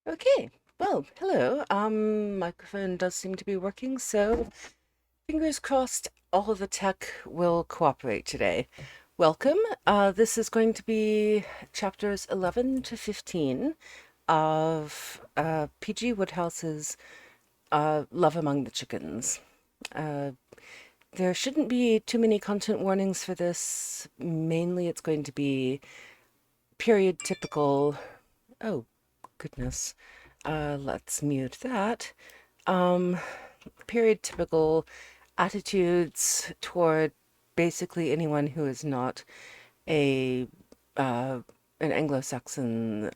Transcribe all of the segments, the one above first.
Okay, well, hello. Microphone does seem to be working, so fingers crossed all of the tech will cooperate today. Welcome. This is going to be chapters 11 to 15 of PG Woodhouse's Love Among the Chickens. Uh, there shouldn't be too many content warnings for this. Mainly, it's going to be period typical. Oh, goodness. Let's mute that. Um, Period typical attitudes toward basically anyone who is not a uh, an Anglo-Saxon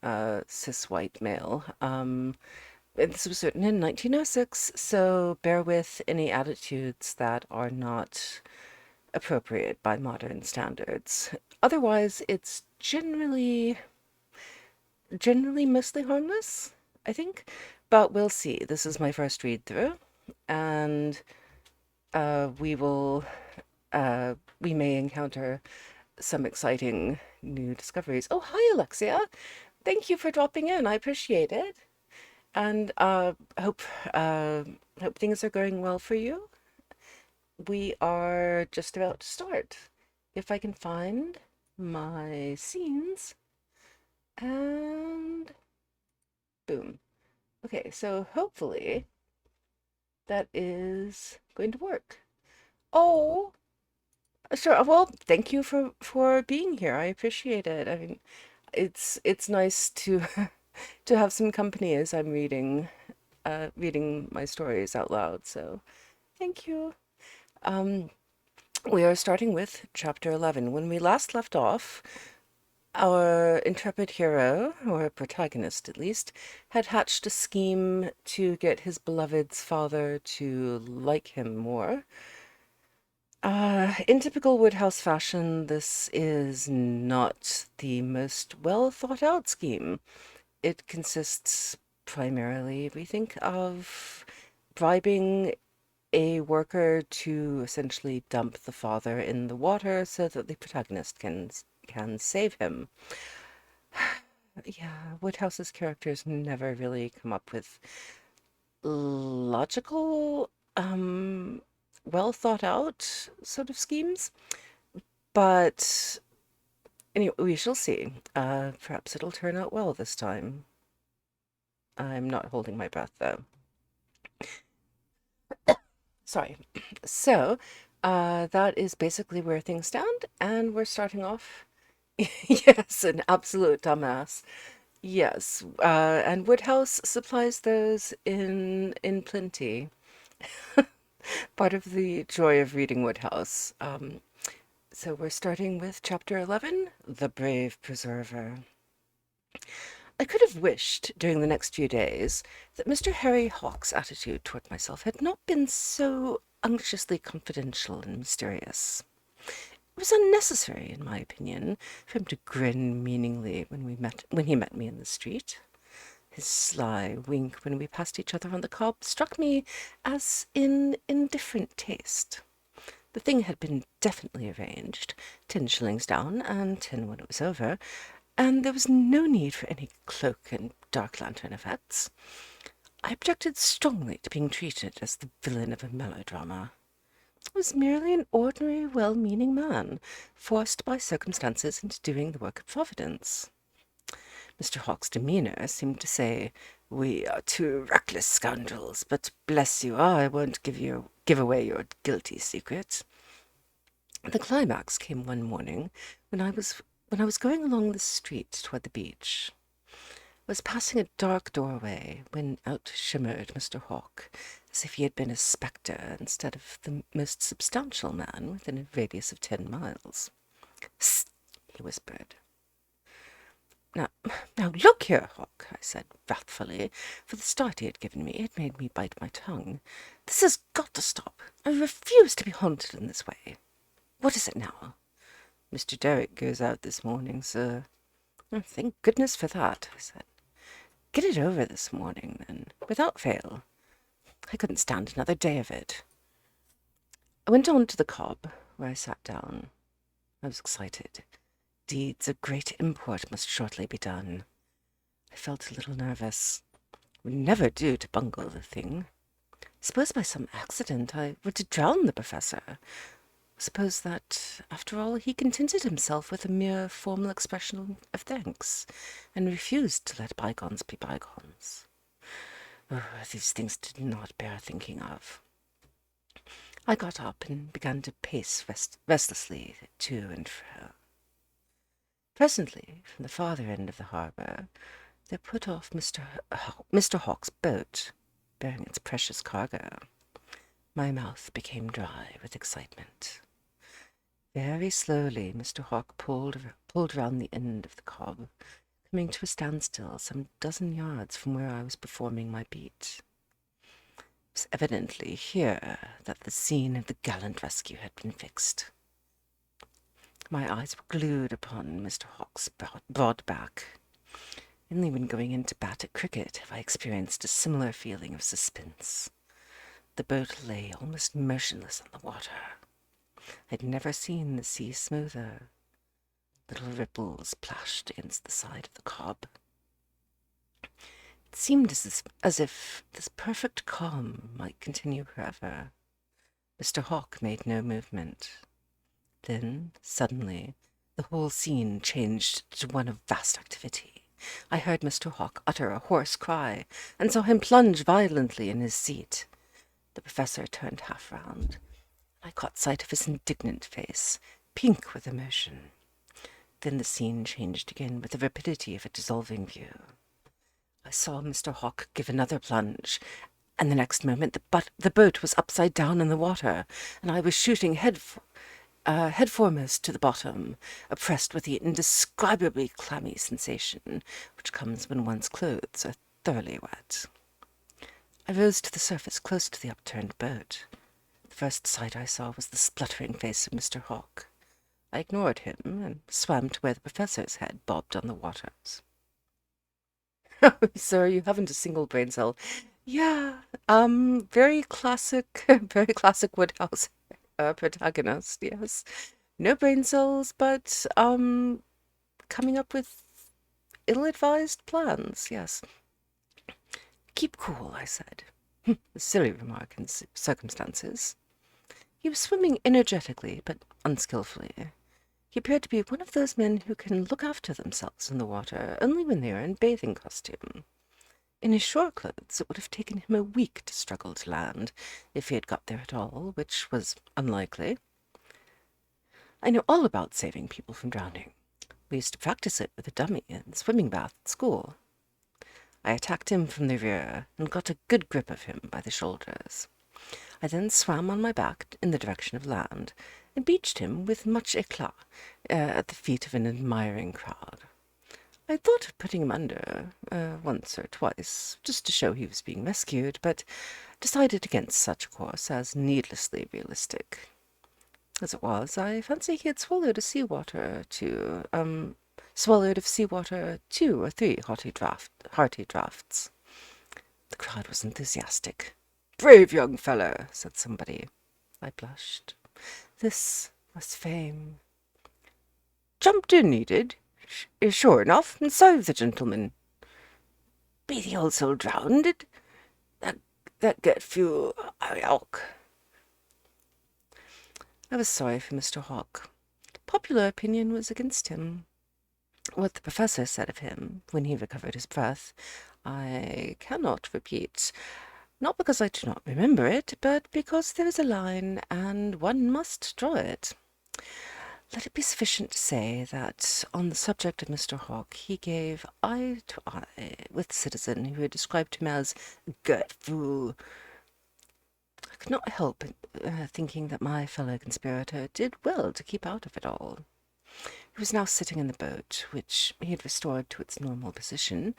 cis white male. And this was written in 1906, so bear with any attitudes that are not appropriate by modern standards. Otherwise, it's generally mostly harmless, I think. But we'll see. This is my first read through, and we will we may encounter some exciting new discoveries. Oh, hi, Alexia. Thank you for dropping in. I appreciate it. And uh, hope things are going well for you. We are just about to start. If I can find my scenes, and boom. Okay, so hopefully that is going to work. Oh, sure. Well, thank you for being here. I appreciate it. I mean, it's nice to to have some company as I'm reading my stories out loud. So, thank you. Um, we are starting with chapter 11. When we last left off, our intrepid hero, or protagonist at least, had hatched a scheme to get his beloved's father to like him more. In typical Woodhouse fashion, this is not the most well thought out scheme. It consists primarily, we think, of bribing a worker to essentially dump the father in the water so that the protagonist can save him. Yeah, Woodhouse's characters never really come up with logical, um, well thought out sort of schemes. But anyway, we shall see. Perhaps it'll turn out well this time. I'm not holding my breath though. Sorry. So, that is basically where things stand, and we're starting off. Yes, an absolute dumbass. Yes, and Woodhouse supplies those in plenty. Part of the joy of reading Woodhouse. So we're starting with chapter 11, The Brave Preserver. I could have wished during the next few days that Mr. Harry Hawke's attitude toward myself had not been so unctuously confidential and mysterious. It was unnecessary, in my opinion, for him to grin meaningly when he met me in the street. His sly wink when we passed each other on the cob struck me as in indifferent taste. The thing had been definitely arranged, 10 shillings down and 10 when it was over, and there was no need for any cloak and dark lantern effects. I objected strongly to being treated as the villain of a melodrama. I was merely an ordinary, well-meaning man, forced by circumstances into doing the work of Providence. Mr. Hawke's demeanour seemed to say, "We are two reckless scoundrels, but bless you, I won't give away your guilty secret." The climax came one morning when I was going along the street toward the beach. I was passing a dark doorway when out shimmered Mr. Hawke, as if he had been a spectre instead of the most substantial man within a radius of 10 miles. "Hist!" he whispered. Now, now look here, Hawke, I said wrathfully, for the start he had given me had made me bite my tongue. "This has got to stop. I refuse to be haunted in this way. What is it now?" "Mr. Derrick goes out this morning, sir." "Oh, thank goodness for that," I said. "Get it over this morning, then, without fail. I couldn't stand another day of it." I went on to the cob, where I sat down. I was excited. Deeds of great import must shortly be done. I felt a little nervous. Would never do to bungle the thing. Suppose by some accident I were to drown the professor. Suppose that, after all, he contented himself with a mere formal expression of thanks, and refused to let bygones be bygones. Oh, these things did not bear thinking of. I got up and began to pace restlessly to and fro. Presently, from the farther end of the harbour, there put off Mr. Hawke's boat, bearing its precious cargo. My mouth became dry with excitement. Very slowly Mr. Hawke pulled round the end of the cob, coming to a standstill some dozen yards from where I was performing my beat. It was evidently here that the scene of the gallant rescue had been fixed. My eyes were glued upon Mr. Hawke's broad back. Only when going into bat at cricket have I experienced a similar feeling of suspense. The boat lay almost motionless on the water. I'd never seen the sea smoother. Little ripples plashed against the side of the cob. It seemed as if this perfect calm might continue forever. Mr. Hawke made no movement. Then, suddenly, the whole scene changed to one of vast activity. I heard Mr. Hawke utter a hoarse cry, and saw him plunge violently in his seat. The professor turned half round. I caught sight of his indignant face, pink with emotion. Then the scene changed again with the rapidity of a dissolving view. I saw Mr. Hawke give another plunge, and the next moment the boat was upside down in the water, and I was shooting head foremost to the bottom, oppressed with the indescribably clammy sensation which comes when one's clothes are thoroughly wet. I rose to the surface close to the upturned boat. The first sight I saw was the spluttering face of Mr. Hawke. I ignored him and swam to where the professor's head bobbed on the waters. Oh, sir, you haven't a single brain cell. Yeah, very classic, very classic Woodhouse protagonist, yes. No brain cells, but, coming up with ill-advised plans, yes. Keep cool, I said. A silly remark in circumstances. He was swimming energetically, but unskillfully. He appeared to be one of those men who can look after themselves in the water only when they are in bathing costume. In his shore clothes it would have taken him a week to struggle to land, if he had got there at all, which was unlikely. I know all about saving people from drowning. We used to practice it with a dummy in the swimming bath at school. I attacked him from the rear and got a good grip of him by the shoulders. I then swam on my back in the direction of land, and beached him with much éclat at the feet of an admiring crowd. I thought of putting him under once or twice, just to show he was being rescued, but decided against such a course as needlessly realistic. As it was, I fancy he had swallowed of seawater 2 or 3 hearty draughts. The crowd was enthusiastic. "Brave young fellow," said somebody. I blushed. This was fame. "Jumped in, he did, sure enough, and saved the gentleman. Be the old soul drowned? That get few ilk." I was sorry for Mr. Hawke. Popular opinion was against him. What the professor said of him, when he recovered his breath, I cannot repeat, not because I do not remember it, but because there is a line, and one must draw it. Let it be sufficient to say that, on the subject of Mr. Hawke, he gave eye to eye with the citizen who had described him as a "good fool." I could not help thinking that my fellow conspirator did well to keep out of it all. He was now sitting in the boat, which he had restored to its normal position,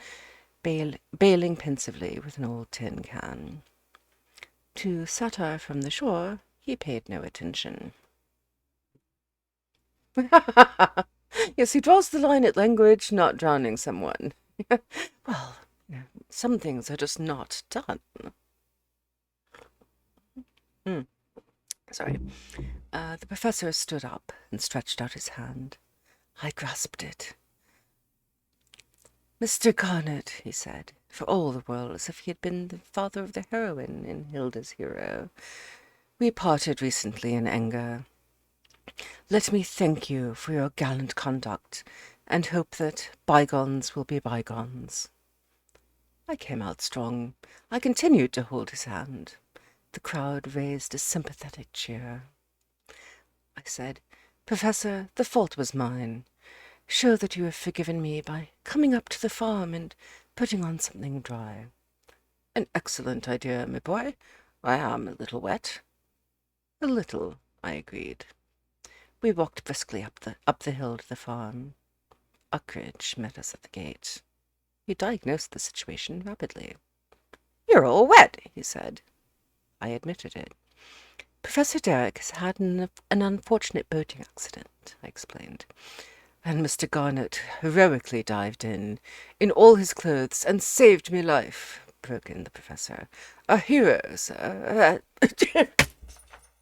bailing pensively with an old tin can. To satire from the shore he paid no attention. Yes, he draws the line at language, not drowning someone. Well, some things are just not done. Sorry. The professor stood up and stretched out his hand. I grasped it. Mr. Garnet, he said, for all the world as if he had been the father of the heroine in Hilda's hero. We parted recently in anger. Let me thank you for your gallant conduct, and hope that bygones will be bygones. I came out strong. I continued to hold his hand. The crowd raised a sympathetic cheer. I said, Professor, the fault was mine. Show that you have forgiven me by coming up to the farm and putting on something dry. An excellent idea, my boy. I am a little wet. A little, I agreed. We walked briskly up the hill to the farm. Uckridge met us at the gate. He diagnosed the situation rapidly. You're all wet, he said. I admitted it. Professor Derrick has had an unfortunate boating accident, I explained. And Mr. Garnet heroically dived in all his clothes, and saved me life, broke in the professor. A hero, sir.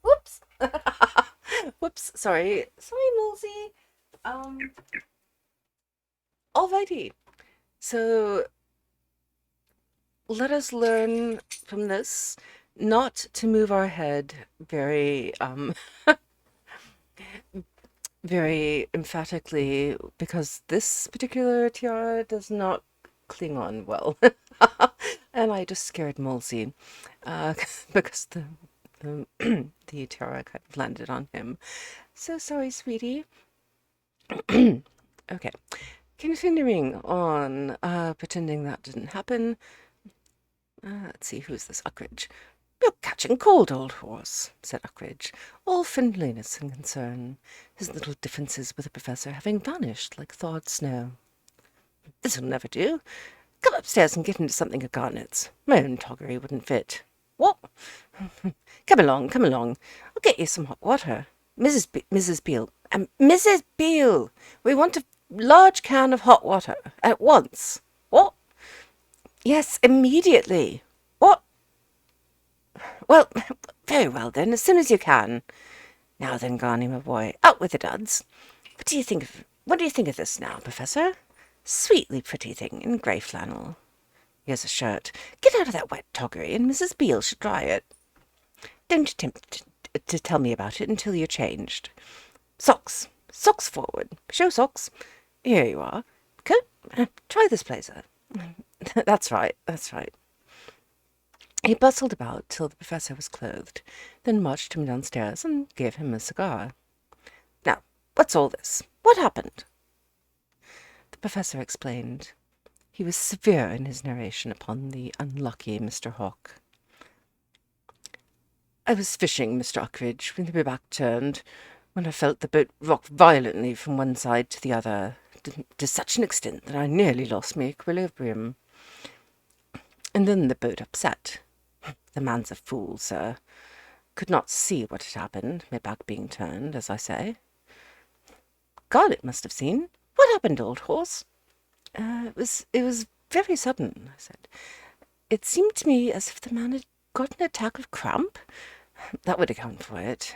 Whoops. Whoops, sorry. Sorry, Mulsey. Alrighty. So, let us learn from this not to move our head very, very emphatically, because this particular tiara does not cling on well. And I just scared Mulsey, because the, the tiara kind of landed on him. So sorry, sweetie. Okay. Continuing on, pretending that didn't happen. Let's see, who's this? Uckridge. You're catching cold, old horse, said Uckridge, all friendliness and concern, his little differences with the professor having vanished like thawed snow. This'll never do. Come upstairs and get into something of Garnet's. My own toggery wouldn't fit. What? Come along, come along. I'll get you some hot water. Mrs. Beale. Mrs. Beale! We want a large can of hot water. At once. What? Yes, immediately. What? Well, very well then, as soon as you can. Now then, Garney, my boy, out with the duds. What do you think of this now, Professor? Sweetly pretty thing in grey flannel. Here's a shirt. Get out of that wet toggery, and Mrs. Beale should dry it. Don't attempt to tell me about it until you're changed. Socks. Socks forward. Show socks. Here you are. Go. Try this blazer. That's right, that's right. He bustled about till the professor was clothed, then marched him downstairs and gave him a cigar. Now, what's all this? What happened? The professor explained. He was severe in his narration upon the unlucky Mr. Hawke. I was fishing, Mr. Uckridge, with my back turned, when I felt the boat rock violently from one side to the other, to such an extent that I nearly lost my equilibrium. And then the boat upset. The man's a fool, sir. Could not see what had happened, my back being turned, as I say. Garnet must have seen. What happened, old horse? It was very sudden, I said. It seemed to me as if the man had got an attack of cramp. That would account for it.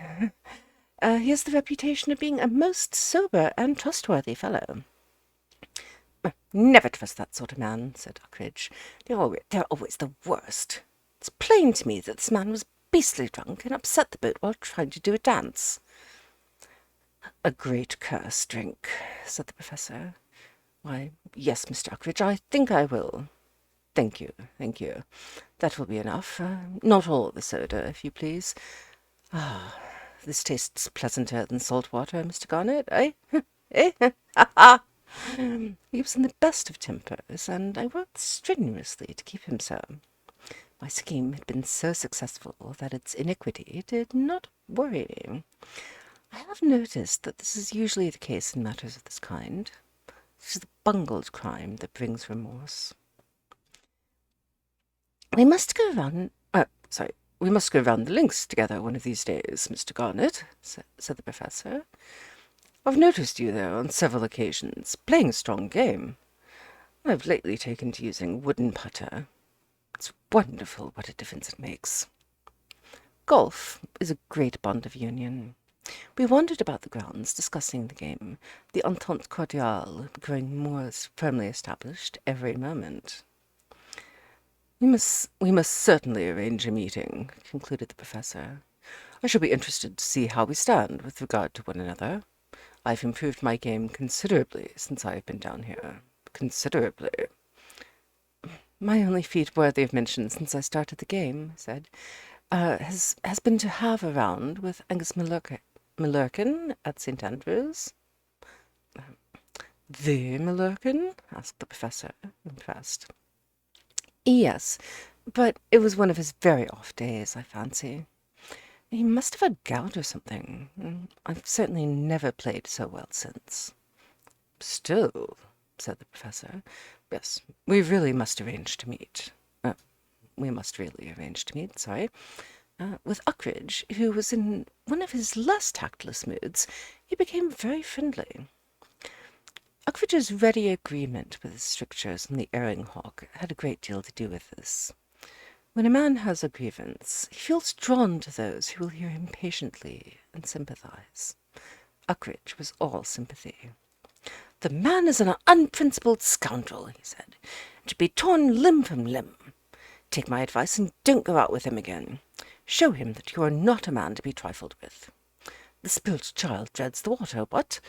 He has the reputation of being a most sober and trustworthy fellow. Never trust that sort of man, said Uckridge. They're always the worst. It's plain to me that this man was beastly drunk and upset the boat while trying to do a dance. A great curse drink, said the professor. Why, yes, Mr. Uckridge, I think I will. Thank you, thank you. That will be enough. Not all the soda, if you please. Ah, this tastes pleasanter than salt water, Mr. Garnet, eh? Eh? Ha ha! He was in the best of tempers, and I worked strenuously to keep him so. My scheme had been so successful that its iniquity did not worry me. I have noticed that this is usually the case in matters of this kind. It is the bungled crime that brings remorse. We must go round the links together one of these days, Mr. Garnet, said the professor. I've noticed you there on several occasions, playing a strong game. I've lately taken to using wooden putter. It's wonderful what a difference it makes. Golf is a great bond of union. We wandered about the grounds, discussing the game, the entente cordiale growing more firmly established every moment. We must certainly arrange a meeting, concluded the professor. I shall be interested to see how we stand with regard to one another. I've improved my game considerably since I have been down here. Considerably. My only feat worthy of mention since I started the game, I said, has been to have a round with Angus Mallorcan at St. Andrews. The Mallorcan? Asked the professor, impressed. Yes, but it was one of his very off days, I fancy. He must have had gout or something. I've certainly never played so well since. Still, said the professor, yes, we really must arrange to meet. We must really arrange to meet, sorry. With Uckridge, who was in one of his less tactless moods, he became very friendly. Uckridge's ready agreement with the strictures and the erring hawk had a great deal to do with this. When a man has a grievance, he feels drawn to those who will hear him patiently and sympathize. Uckridge was all sympathy. The man is an unprincipled scoundrel, he said, and should be torn limb from limb. Take my advice and don't go out with him again. Show him that you are not a man to be trifled with. The spilt child dreads the water, what?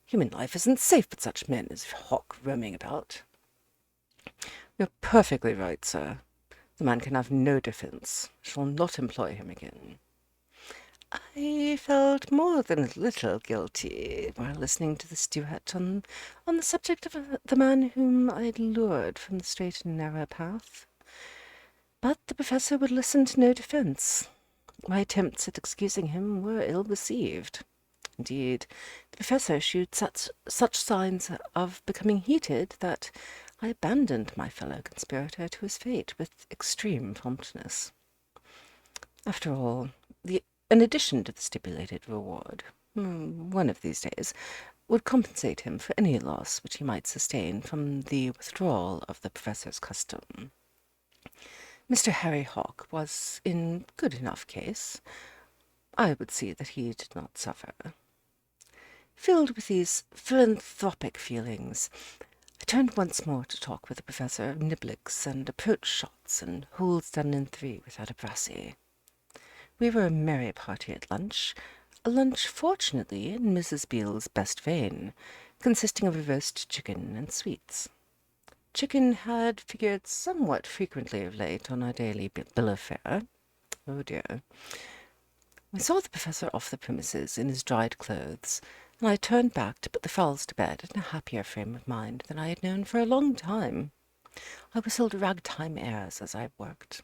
Human life isn't safe with such men as Hawk roaming about. You're perfectly right, sir. The man can have no defence. I shall not employ him again. I felt more than a little guilty while listening to this duet on the subject of the man whom I had lured from the straight and narrow path. But the professor would listen to no defence. My attempts at excusing him were ill received. Indeed, the professor shewed such signs of becoming heated that I abandoned my fellow conspirator to his fate with extreme promptness. After all, in addition to the stipulated reward, one of these days, would compensate him for any loss which he might sustain from the withdrawal of the professor's custom. Mr. Harry Hawk was in good enough case. I would see that he did not suffer. Filled with these philanthropic feelings, I turned once more to talk with the professor of niblicks and approach shots and holes done in 3 without a brassy. We were a merry party at lunch, a lunch fortunately in Mrs. Beale's best vein, consisting of a roast chicken and sweets. Chicken had figured somewhat frequently of late on our daily bill of fare. Oh dear. I saw the professor off the premises in his dried clothes, and I turned back to put the fowls to bed in a happier frame of mind than I had known for a long time. I whistled ragtime airs as I worked.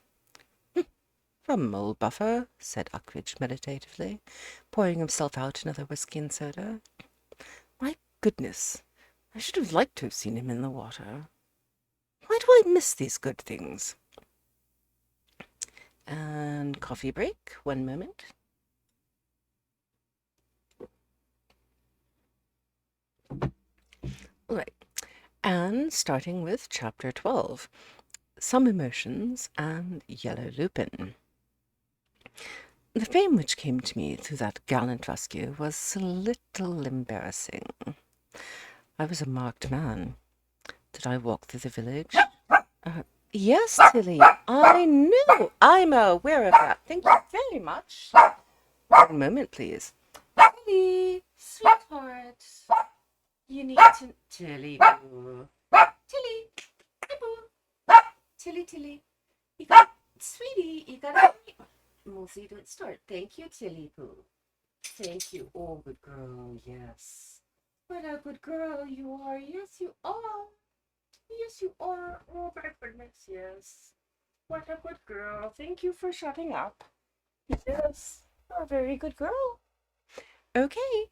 From old Buffer, said Uckridge meditatively, pouring himself out another whisky and soda. My goodness, I should have liked to have seen him in the water. Why do I miss these good things? And coffee break, 1 moment. Right, and starting with Chapter 12, Some Emotions and Yellow Lupin. The fame which came to me through that gallant rescue was a little embarrassing. I was a marked man. Did I walk through the village? Yes, Tilly, I knew. I'm aware of that. Thank you very much. 1 moment, please. Tilly, sweetheart, you need to... Tilly, boo. Tilly, hey, boo. Tilly, you got... Sweetie, you gotta... Mostly don't start. Thank you, Tilly boo. Thank you. Oh, good girl, yes. What a good girl you are. Yes, you are. Yes, you are. Oh, my goodness, yes. What a good girl. Thank you for shutting up. Yes, a very good girl. Okay,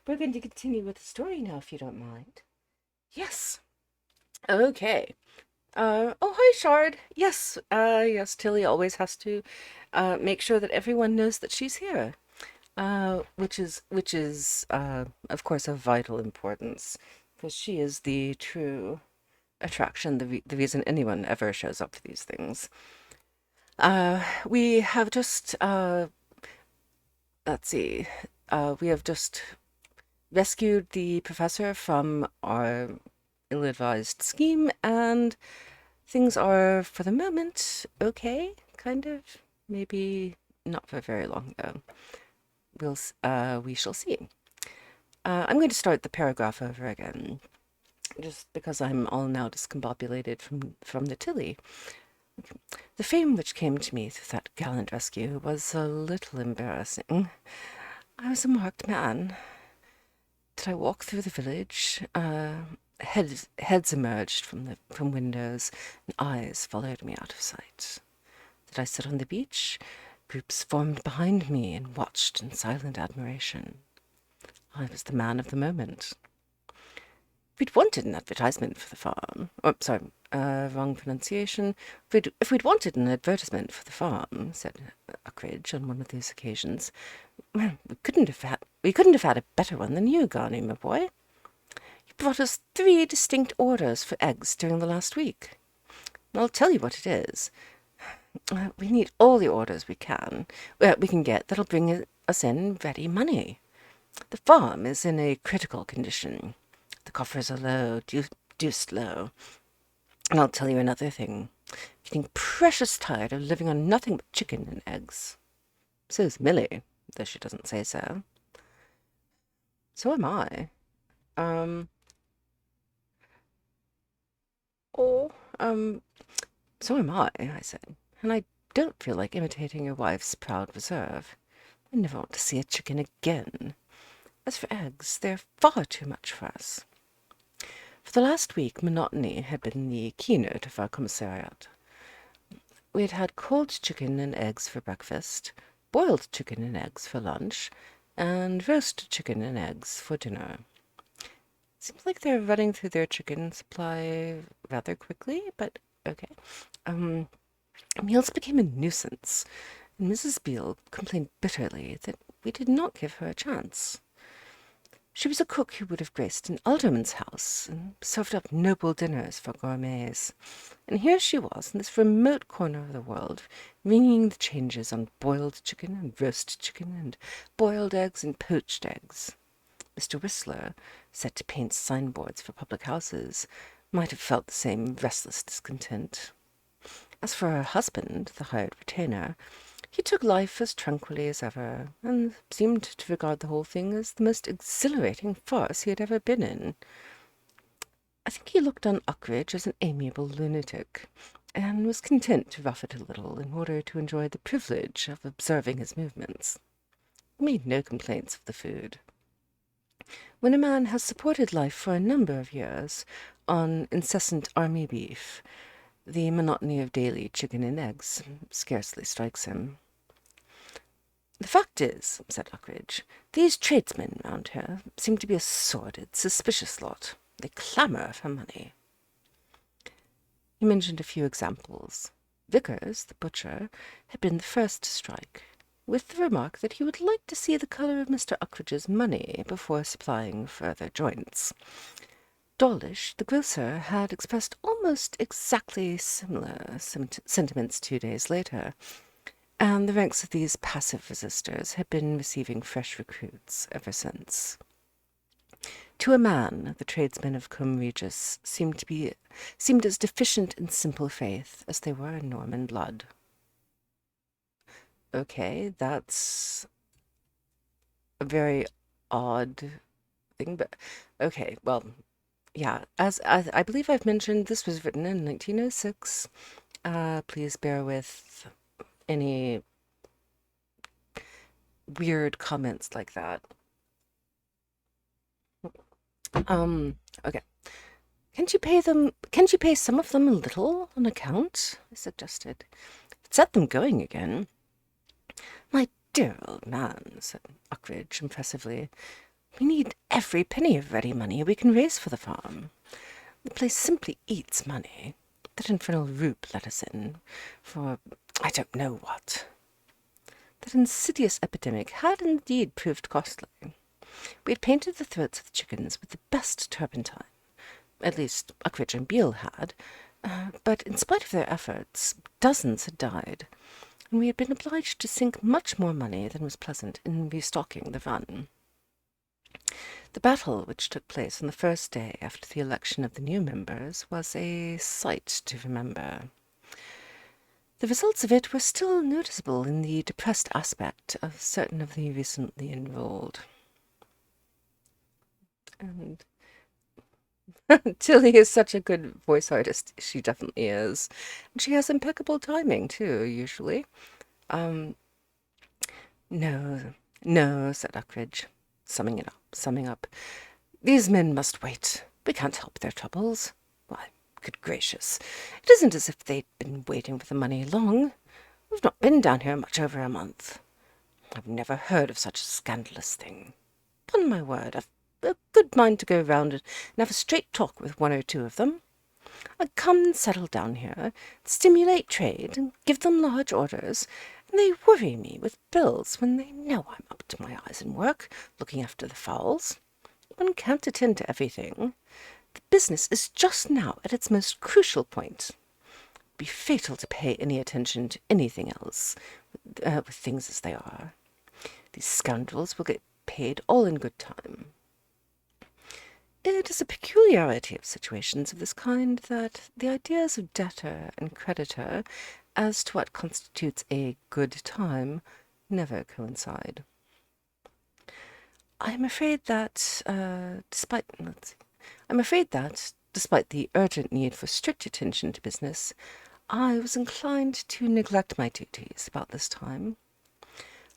we're going to continue with the story now, if you don't mind. Yes. Okay. Oh, hi, Shard. Yes, Tilly always has to make sure that everyone knows that she's here. Which is of course of vital importance, because she is the true attraction, the reason anyone ever shows up for these things. We have just let's see, We have just rescued the professor from our ill-advised scheme, and things are, for the moment, okay, kind of. Maybe not for very long, though. We shall see. I'm going to start the paragraph over again, just because I'm all now discombobulated from the Tilly. The fame which came to me through that gallant rescue was a little embarrassing. I was a marked man. Did I walk through the village? Heads emerged from windows, and eyes followed me out of sight. Did I sit on the beach? Groups formed behind me and watched in silent admiration. I was the man of the moment. If we'd wanted an advertisement for the farm, sorry, wrong pronunciation. If we'd wanted an advertisement for the farm, said Uckridge on one of these occasions, well, we couldn't have had a better one than you, Garney, my boy. You brought us 3 distinct orders for eggs during the last week. I'll tell you what it is. We need all the orders we can get that'll bring us in ready money. The farm is in a critical condition. The coffers are low, deuced low. And I'll tell you another thing. Getting precious tired of living on nothing but chicken and eggs. So's Millie, though she doesn't say so. So am I. Um, oh, so am I said. And I don't feel like imitating your wife's proud reserve. I never want to see a chicken again. As for eggs, they're far too much for us. For the last week, monotony had been the keynote of our commissariat. We had had cold chicken and eggs for breakfast, boiled chicken and eggs for lunch, and roast chicken and eggs for dinner. Seems like they're running through their chicken supply rather quickly, but okay. Meals became a nuisance, and Mrs. Beale complained bitterly that we did not give her a chance. She was a cook who would have graced an alderman's house and served up noble dinners for gourmets. And here she was in this remote corner of the world, ringing the changes on boiled chicken and roast chicken and boiled eggs and poached eggs. Mr. Whistler, set to paint signboards for public houses, might have felt the same restless discontent. As for her husband, the hired retainer, he took life as tranquilly as ever, and seemed to regard the whole thing as the most exhilarating farce he had ever been in. I think he looked on Uckridge as an amiable lunatic, and was content to rough it a little in order to enjoy the privilege of observing his movements. He made no complaints of the food. When a man has supported life for a number of years on incessant army beef, the monotony of daily chicken and eggs scarcely strikes him. The fact is, said Uckridge, these tradesmen round here seem to be a sordid, suspicious lot. They clamour for money. He mentioned a few examples. Vickers, the butcher, had been the first to strike, with the remark that he would like to see the colour of Mr. Uckridge's money before supplying further joints. Dawlish, the grocer, had expressed almost exactly similar sentiments 2 days later, and the ranks of these passive resistors had been receiving fresh recruits ever since. To a man, the tradesmen of Combe Regis seemed as deficient in simple faith as they were in Norman blood. Okay, that's a very odd thing, but okay, well, yeah, as I believe I've mentioned, this was written in 1906. Please bear with any weird comments like that. Okay. Can't you pay some of them a little on account? I suggested. Set them going again. My dear old man, said Uckridge impressively, we need every penny of ready money we can raise for the farm. The place simply eats money. That infernal Roop let us in for I don't know what. That insidious epidemic had indeed proved costly. We had painted the throats of the chickens with the best turpentine. At least Uckridge and Beale had, but in spite of their efforts, dozens had died. and we had been obliged to sink much more money than was pleasant in restocking the run. The battle which took place on the first day after the election of the new members was a sight to remember. The results of it were still noticeable in the depressed aspect of certain of the recently enrolled. And Tilly is such a good voice artist. She definitely is. And she has impeccable timing, too, usually. Um, no, no, said Uckridge, summing up. These men must wait. We can't help their troubles. Why, good gracious, it isn't as if they'd been waiting for the money long. We've not been down here much over a month. I've never heard of such a scandalous thing. Upon my word, I've a good mind to go round and have a straight talk with one or two of them. I'd come and settle down here, stimulate trade, and give them large orders, and they worry me with bills when they know I'm up to my eyes in work, looking after the fowls. One can't attend to everything. The business is just now at its most crucial point. It'd be fatal to pay any attention to anything else, with things as they are. These scoundrels will get paid all in good time. It is a peculiarity of situations of this kind that the ideas of debtor and creditor as to what constitutes a good time never coincide. I'm afraid that, despite the urgent need for strict attention to business, I was inclined to neglect my duties about this time.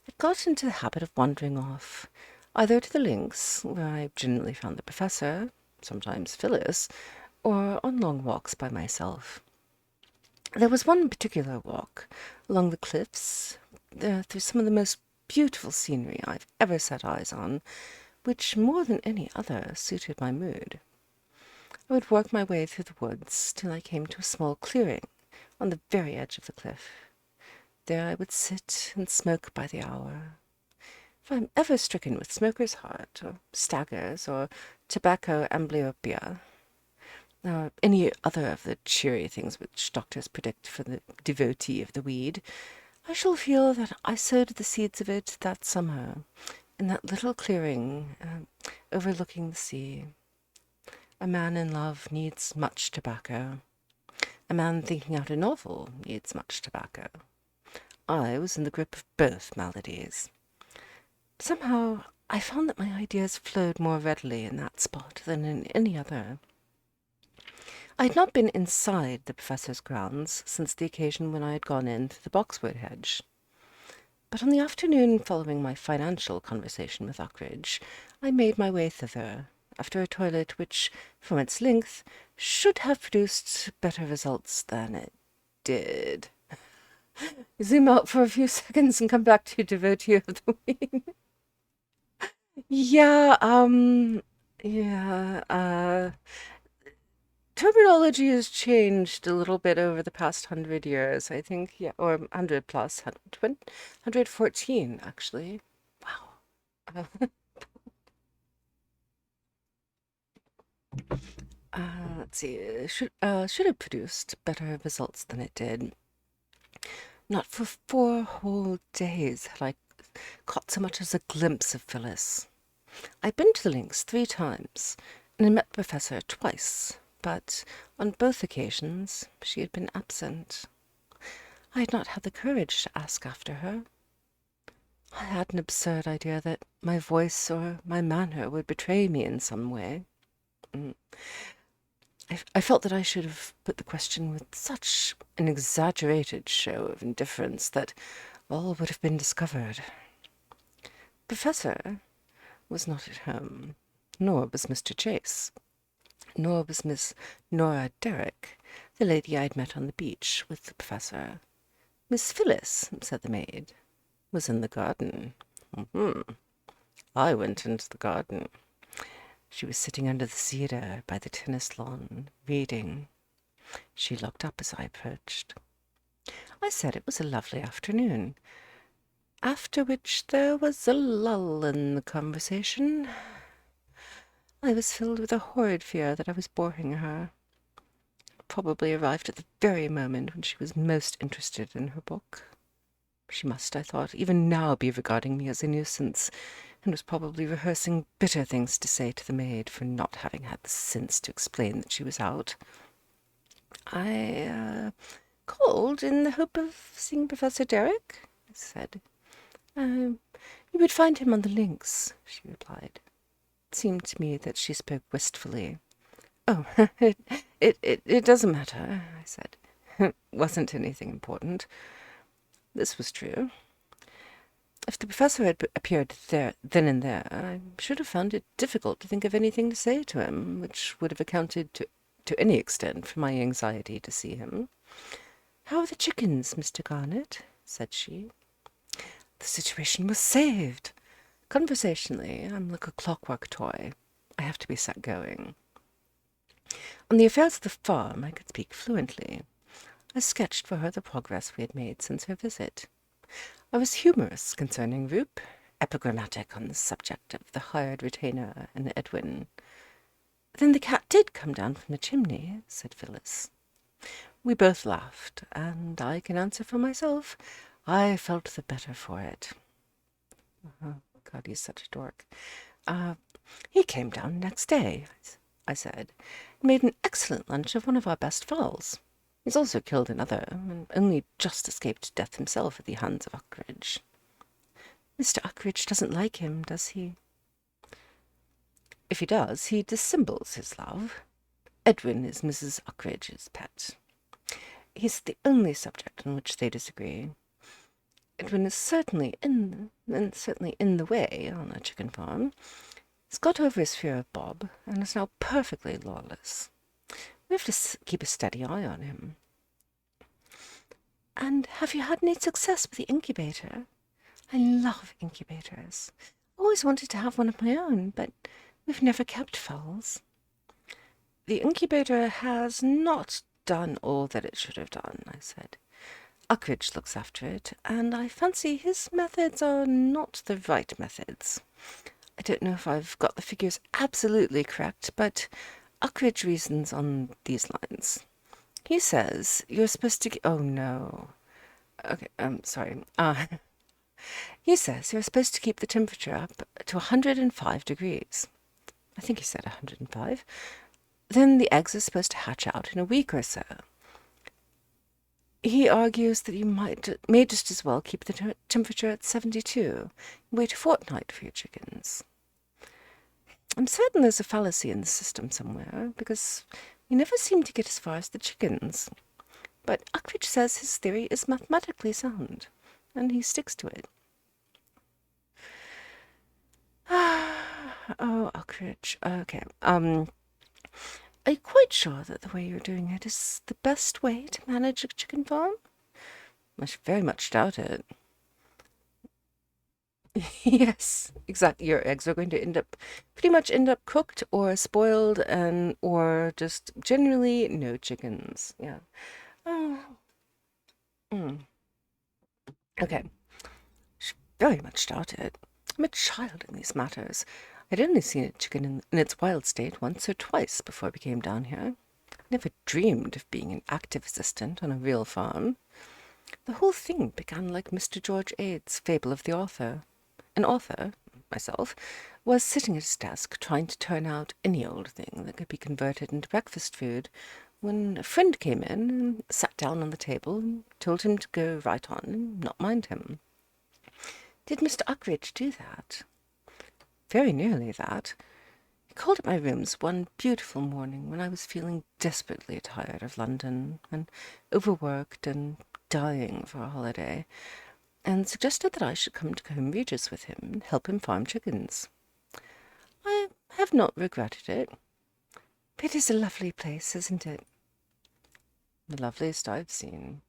I got into the habit of wandering off, either to the links, where I generally found the professor, sometimes Phyllis, or on long walks by myself. There was one particular walk along the cliffs, through some of the most beautiful scenery I've ever set eyes on, which more than any other suited my mood. I would work my way through the woods till I came to a small clearing on the very edge of the cliff. There I would sit and smoke by the hour. If I am ever stricken with smoker's heart, or staggers, or tobacco amblyopia, or any other of the cheery things which doctors predict for the devotee of the weed, I shall feel that I sowed the seeds of it that summer, in that little clearing overlooking the sea. A man in love needs much tobacco. A man thinking out a novel needs much tobacco. I was in the grip of both maladies. Somehow I found that my ideas flowed more readily in that spot than in any other. I had not been inside the professor's grounds since the occasion when I had gone in through the boxwood hedge. But on the afternoon following my financial conversation with Uckridge, I made my way thither, after a toilet which, from its length, should have produced better results than it did. Zoom out for a few seconds and come back to devotee of the week. Yeah, terminology has changed a little bit over the past 100 years, I think, yeah, or 100 plus, 114, actually. Wow. Let's see, should have produced better results than it did. Not for 4 whole days had I caught so much as a glimpse of Phyllis. I'd been to the links 3 times, and had met the professor twice, but on both occasions she had been absent. I had not had the courage to ask after her. I had an absurd idea that my voice or my manner would betray me in some way. I felt that I should have put the question with such an exaggerated show of indifference that all would have been discovered. Professor was not at home, nor was Mr. Chase, nor was Miss Nora Derrick, the lady I had met on the beach with the professor. Miss Phyllis, said the maid, was in the garden. I went into the garden. She was sitting under the cedar by the tennis lawn, reading. She looked up as I approached. I said it was a lovely afternoon, after which there was a lull in the conversation. I was filled with a horrid fear that I was boring her. Probably arrived at the very moment when she was most interested in her book. She must, I thought, even now be regarding me as a nuisance, and was probably rehearsing bitter things to say to the maid for not having had the sense to explain that she was out. I called in the hope of seeing Professor Derrick, I said. You would find him on the links, she replied. It seemed to me that she spoke wistfully. Oh, it doesn't matter, I said. It wasn't anything important. This was true. If the professor had appeared there, then and there, I should have found it difficult to think of anything to say to him, which would have accounted to any extent for my anxiety to see him. "How are the chickens, Mr. Garnet?" said she. The situation was saved. Conversationally, I'm like a clockwork toy. I have to be set going. On the affairs of the farm, I could speak fluently. I sketched for her the progress we had made since her visit. I was humorous concerning Roop, epigrammatic on the subject of the hired retainer and Edwin. "Then the cat did come down from the chimney," said Phyllis. We both laughed, and I can answer for myself. I felt the better for it. Oh, God, he's such a dork. He came down next day, I said, and made an excellent lunch of one of our best fowls. He's also killed another, and only just escaped death himself at the hands of Uckridge. Mr. Uckridge doesn't like him, does he? If he does, he dissembles his love. Edwin is Mrs. Uckridge's pet. He's the only subject on which they disagree. Edwin is certainly in the way on a chicken farm. He's got over his fear of Bob, and is now perfectly lawless. We have to keep a steady eye on him. And have you had any success with the incubator? I love incubators. Always wanted to have one of my own, but we've never kept fowls. The incubator has not done all that it should have done, I said. Uckridge looks after it, and I fancy his methods are not the right methods. I don't know if I've got the figures absolutely correct, but Uckridge reasons on these lines. He says you're supposed to... Oh, no. Okay, sorry. He says you're supposed to keep the temperature up to 105 degrees. I think he said 105. Then the eggs are supposed to hatch out in a week or so. He argues that you may just as well keep the temperature at 72. Wait a fortnight for your chickens. I'm certain there's a fallacy in the system somewhere, because we never seem to get as far as the chickens. But Uckridge says his theory is mathematically sound, and he sticks to it. Oh, Uckridge. Okay. Are you quite sure that the way you're doing it is the best way to manage a chicken farm? I very much doubt it. Yes, exactly. Your eggs are going to pretty much end up cooked or spoiled, or just generally no chickens. Yeah. Oh. Okay. Very much doubt it. I'm a child in these matters. I'd only seen a chicken in its wild state once or twice before we came down here. I never dreamed of being an active assistant on a real farm. The whole thing began like Mr. George Ade's Fable of the Author. An author, myself, was sitting at his desk trying to turn out any old thing that could be converted into breakfast food, when a friend came in and sat down on the table and told him to go right on and not mind him. Did Mr. Uckridge do that? Very nearly that. He called at my rooms one beautiful morning when I was feeling desperately tired of London and overworked and dying for a holiday, and suggested that I should come to Combe Regis with him and help him farm chickens. I have not regretted it. It is a lovely place, isn't it? The loveliest I've seen.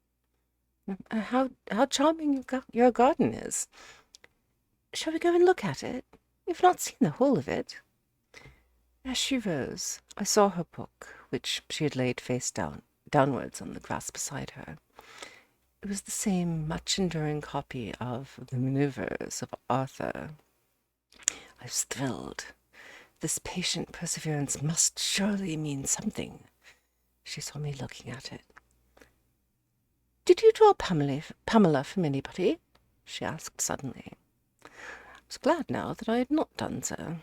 How charming your garden is. Shall we go and look at it? You've not seen the whole of it. As she rose, I saw her book, which she had laid face downwards on the grass beside her. It was the same much-enduring copy of The Manoeuvres of Arthur. I was thrilled. This patient perseverance must surely mean something. She saw me looking at it. Did you draw Pamela from anybody? she asked suddenly. I was glad now that I had not done so.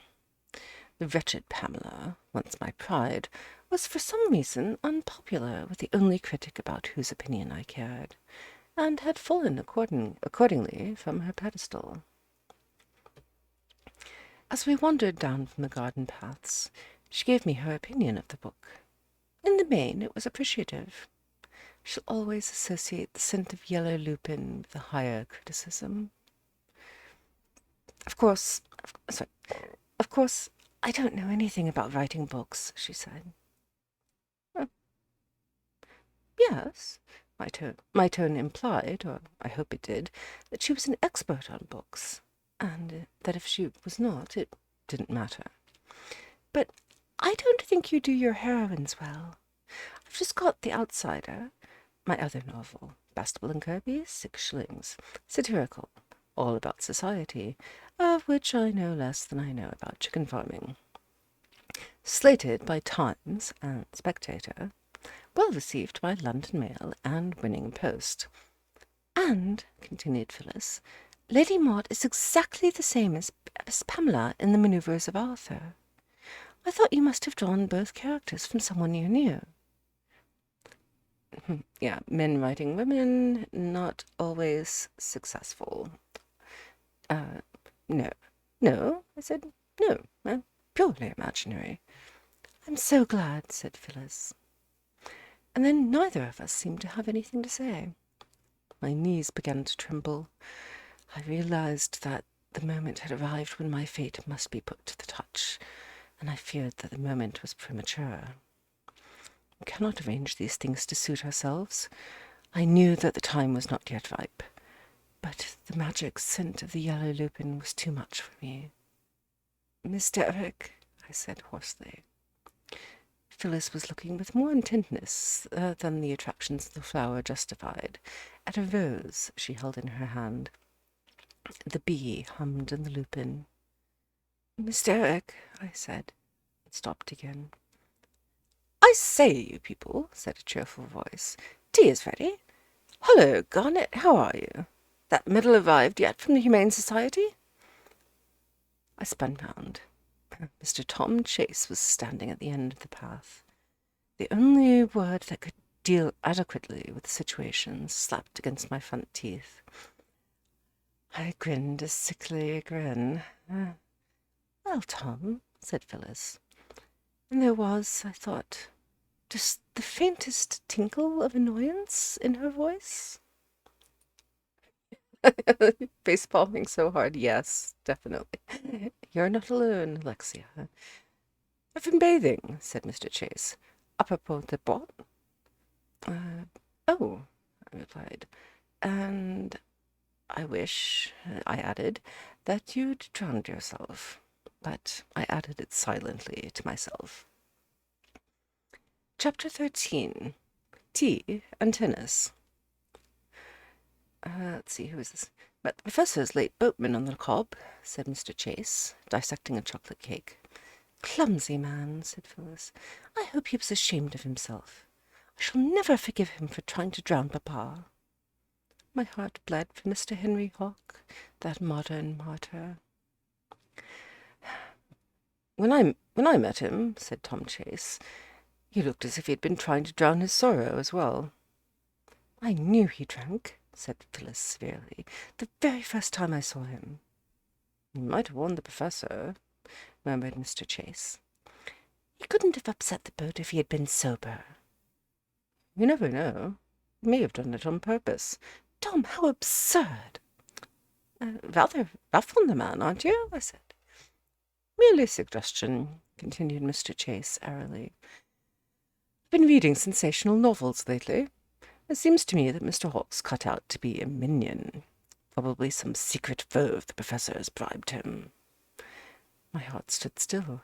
The wretched Pamela, once my pride, was for some reason unpopular with the only critic about whose opinion I cared, and had fallen accordingly from her pedestal. As we wandered down from the garden paths, she gave me her opinion of the book. In the main, it was appreciative. She'll always associate the scent of yellow lupin with a higher criticism. Of course, of course, I don't know anything about writing books, she said. "Oh, yes." My tone implied, or I hope it did, that she was an expert on books, and that if she was not, it didn't matter. "But I don't think you do your heroines well. I've just got The Outsider, my other novel, Bastable and Kirby, 6 shillings, satirical, all about society, of which I know less than I know about chicken farming. Slated by Times and Spectator, well received by London Mail and Winning Post. And," continued Phyllis, "Lady Maud is exactly the same as Pamela in the manoeuvres of Arthur. I thought you must have drawn both characters from someone you knew." Yeah, men writing women, not always successful. No. No, I said, no, purely imaginary. "I'm so glad," said Phyllis. And then neither of us seemed to have anything to say. My knees began to tremble. I realized that the moment had arrived when my fate must be put to the touch, and I feared that the moment was premature. We cannot arrange these things to suit ourselves. I knew that the time was not yet ripe, but the magic scent of the yellow lupin was too much for me. "Mr. Eric," I said hoarsely. Phyllis was looking with more intentness than the attractions of the flower justified at a rose she held in her hand. The bee hummed in the lupin. "Mr. Eric," I said, and stopped again. "I say, you people," said a cheerful voice, "tea is ready. Hullo, Garnet, how are you? That medal arrived yet from the Humane Society?" I spun round. Mr. Tom Chase was standing at the end of the path. The only word that could deal adequately with the situation slapped against my front teeth. I grinned a sickly grin. "Well, Tom," said Phyllis, and there was, I thought, just the faintest tinkle of annoyance in her voice. Face palming so hard, yes, definitely. "You're not alone, Alexia." "I've been bathing," said Mr. Chase. "Apropos de what?" "Oh," I replied, "and I wish," I added, "that you'd drowned yourself." But I added it silently to myself. Chapter 13. Tea and Tennis. Let's see, who is this? "Met the Professor's late boatman on the Cobb," said Mr. Chase, dissecting a chocolate cake. "Clumsy man," said Phyllis. "I hope he was ashamed of himself. I shall never forgive him for trying to drown Papa." My heart bled for Mr. Henry Hawke, that modern martyr. When I met him," said Tom Chase, "he looked as if he had been trying to drown his sorrow as well." "I knew he drank," said Phyllis severely, "the very first time I saw him." "You might have warned the Professor," murmured Mr. Chase. "He couldn't have upset the boat if he had been sober." "You never know. He may have done it on purpose." "Tom, how absurd!" "Rather rough on the man, aren't you?" I said. "Merely a suggestion," continued Mr. Chase airily. "I've been reading sensational novels lately. It seems to me that Mr. Hawke's cut out to be a minion. Probably some secret foe of the Professor's bribed him." My heart stood still.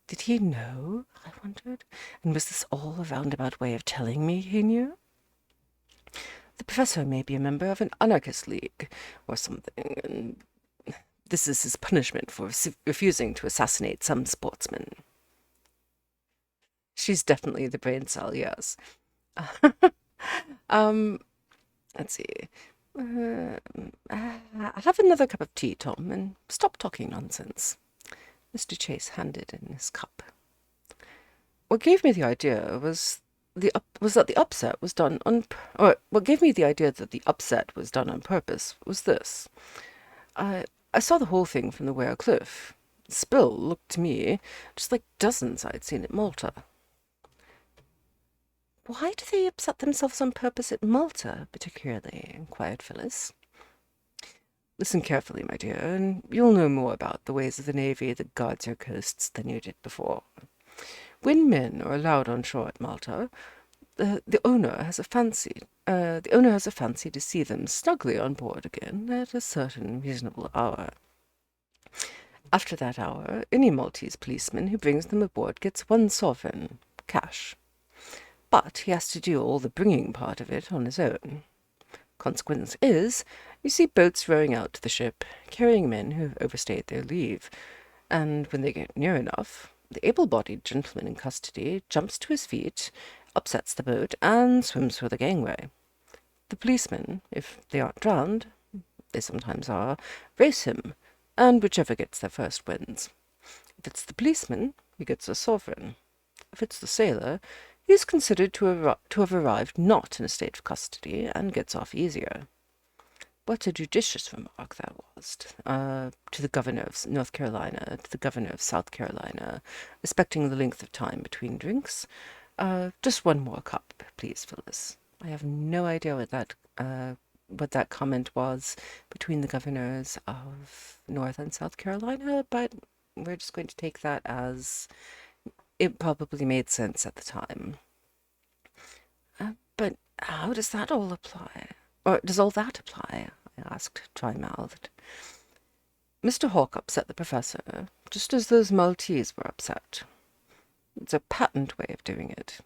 Did he know, I wondered, and was this all a roundabout way of telling me he knew? "The Professor may be a member of an anarchist league or something, and this is his punishment for refusing to assassinate some sportsman." She's definitely the brain cell, yes. Let's see. Uh, have another cup of tea, Tom, and stop talking nonsense. Mr. Chase handed in his cup. What gave me the idea was that the upset was done on, or what gave me the idea that the upset was done on purpose was this. I I saw the whole thing from the Ware Cliff. The spill looked to me just like dozens I'd seen at Malta. Why do they upset themselves on purpose at Malta, particularly? Inquired Phyllis. Listen carefully, my dear, and you'll know more about the ways of the Navy that guards your coasts than you did before. When men are allowed on shore at Malta, the owner has a fancy to see them snugly on board again at a certain reasonable hour. After that hour, any Maltese policeman who brings them aboard gets 1 sovereign, cash. But he has to do all the bringing part of it on his own. Consequence is, you see boats rowing out to the ship, carrying men who have overstayed their leave, and when they get near enough, the able-bodied gentleman in custody jumps to his feet, upsets the boat, and swims for the gangway. The policemen, if they aren't drowned, they sometimes are, race him, and whichever gets there first wins. If it's the policeman, he gets a sovereign. If it's the sailor, he is considered to have arrived not in a state of custody, and gets off easier. What a judicious remark that was, to the governor of North Carolina, to the governor of South Carolina, respecting the length of time between drinks. Just one more cup, please, Phyllis. I have no idea what that comment was between the governors of North and South Carolina, but we're just going to take that as it probably made sense at the time. But how does that all apply? Or does all that apply? I asked, dry-mouthed. Mr. Hawke upset the professor, just as those Maltese were upset. It's a patent way of doing it.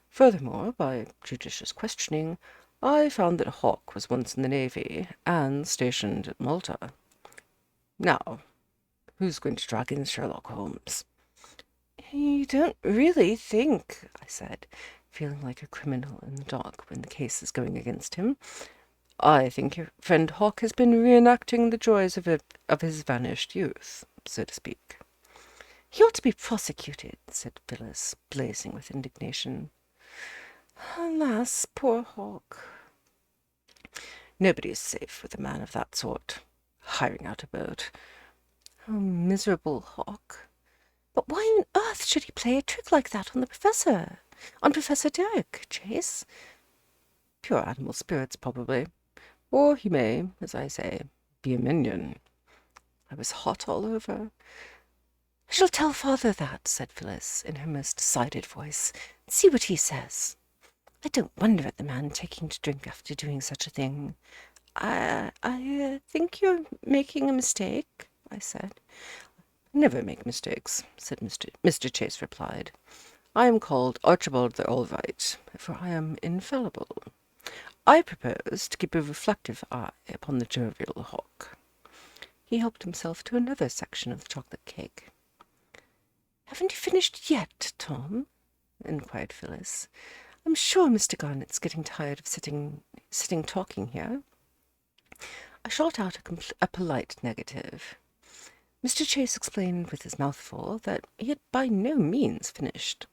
Furthermore, by judicious questioning, I found that Hawke was once in the Navy and stationed at Malta. Now, who's going to drag in Sherlock Holmes? You don't really think, I said, feeling like a criminal in the dock when the case is going against him. I think your friend Hawke has been reenacting the joys of his vanished youth, so to speak. He ought to be prosecuted, said Phyllis, blazing with indignation. Alas, poor Hawke. Nobody is safe with a man of that sort, hiring out a boat. Oh, miserable Hawke. But why on earth should he play a trick like that on the professor? On Professor Derrick, Chase? Pure animal spirits, probably. Or he may, as I say, be a minion. I was hot all over. I shall tell father that, said Phyllis, in her most decided voice. See what he says. I don't wonder at the man taking to drink after doing such a thing. I think you're making a mistake, I said. Never make mistakes, said Mr. Chase replied. I am called Archibald the All-Right, for I am infallible. I propose to keep a reflective eye upon the jovial Hawke. He helped himself to another section of the chocolate cake. Haven't you finished yet, Tom? inquired Phyllis. I'm sure Mr. Garnett's getting tired of sitting talking here. I shot out a polite negative. Mr. Chase explained with his mouth full that he had by no means finished.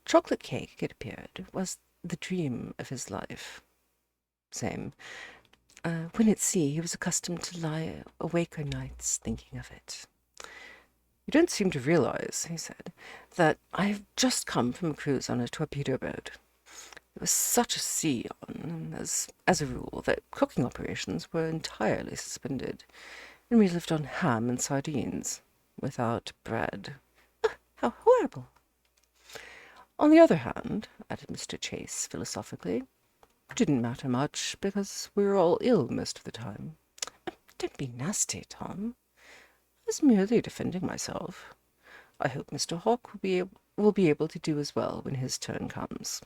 Chocolate cake, it appeared, was the dream of his life. Same. When at sea, he was accustomed to lie awake o' nights thinking of it. You don't seem to realize, he said, that I have just come from a cruise on a torpedo boat. There was such a sea on, as a rule, that cooking operations were entirely suspended, and we lived on ham and sardines, without bread. Oh, how horrible! On the other hand, added Mr. Chase philosophically, it didn't matter much, because we were all ill most of the time. Don't be nasty, Tom. I was merely defending myself. I hope Mr. Hawke will be able to do as well when his turn comes.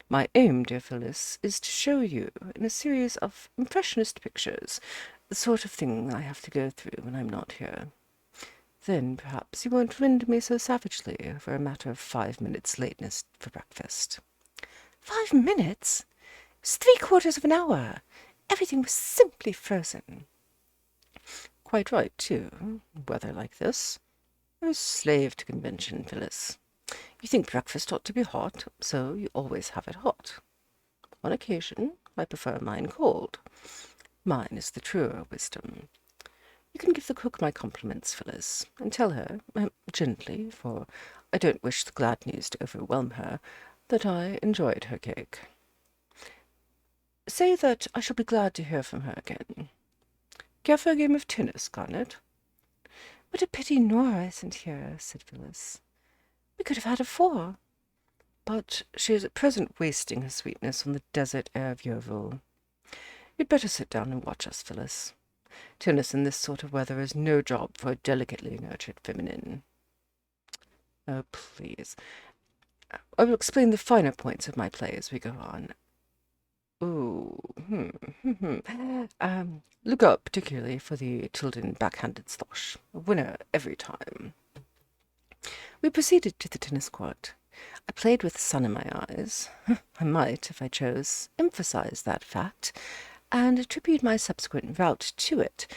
My aim, dear Phyllis, is to show you, in a series of impressionist pictures, the sort of thing I have to go through when I'm not here. Then, perhaps, you won't rend me so savagely over a matter of 5 minutes' lateness for breakfast. 5 minutes? It's 3/4 of an hour. Everything was simply frozen. Quite right, too. Weather like this. A slave to convention, Phyllis. You think breakfast ought to be hot, so you always have it hot. On occasion, I prefer mine cold. Mine is the truer wisdom. You can give the cook my compliments, Phyllis, and tell her, gently, for I don't wish the glad news to overwhelm her, that I enjoyed her cake. Say that I shall be glad to hear from her again. Care for a game of tennis, Garnet? What a pity Nora isn't here, said Phyllis. We could have had her 4. But she is at present wasting her sweetness on the desert air of Yeovil. You'd better sit down and watch us, Phyllis. Tennis in this sort of weather is no job for a delicately nurtured feminine. Oh, please. I will explain the finer points of my play as we go on. Ooh, look up particularly for the Tilden backhanded slosh. A winner every time. We proceeded to the tennis court. I played with the sun in my eyes. I might, if I chose, emphasize that fact, and attribute my subsequent rout to it,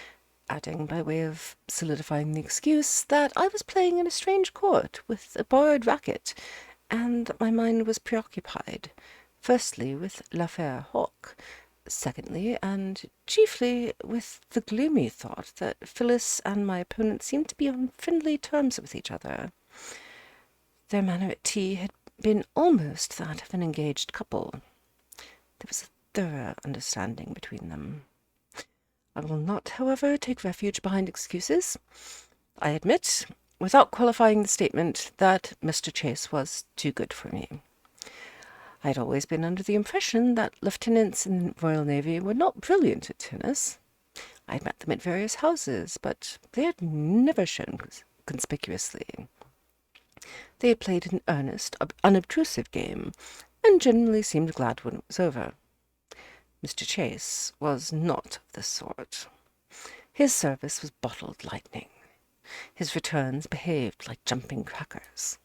adding by way of solidifying the excuse that I was playing in a strange court with a borrowed racket, and that my mind was preoccupied, firstly with l'affaire Hawke, secondly, and chiefly, with the gloomy thought that Phyllis and my opponent seemed to be on friendly terms with each other. Their manner at tea had been almost that of an engaged couple. There was a thorough understanding between them. I will not, however, take refuge behind excuses. I admit, without qualifying the statement, that Mr. Chase was too good for me. I had always been under the impression that lieutenants in the Royal Navy were not brilliant at tennis. I had met them at various houses, but they had never shown conspicuously. They had played an earnest, unobtrusive game, and generally seemed glad when it was over. Mr. Chase was not of this sort. His service was bottled lightning. His returns behaved like jumping crackers.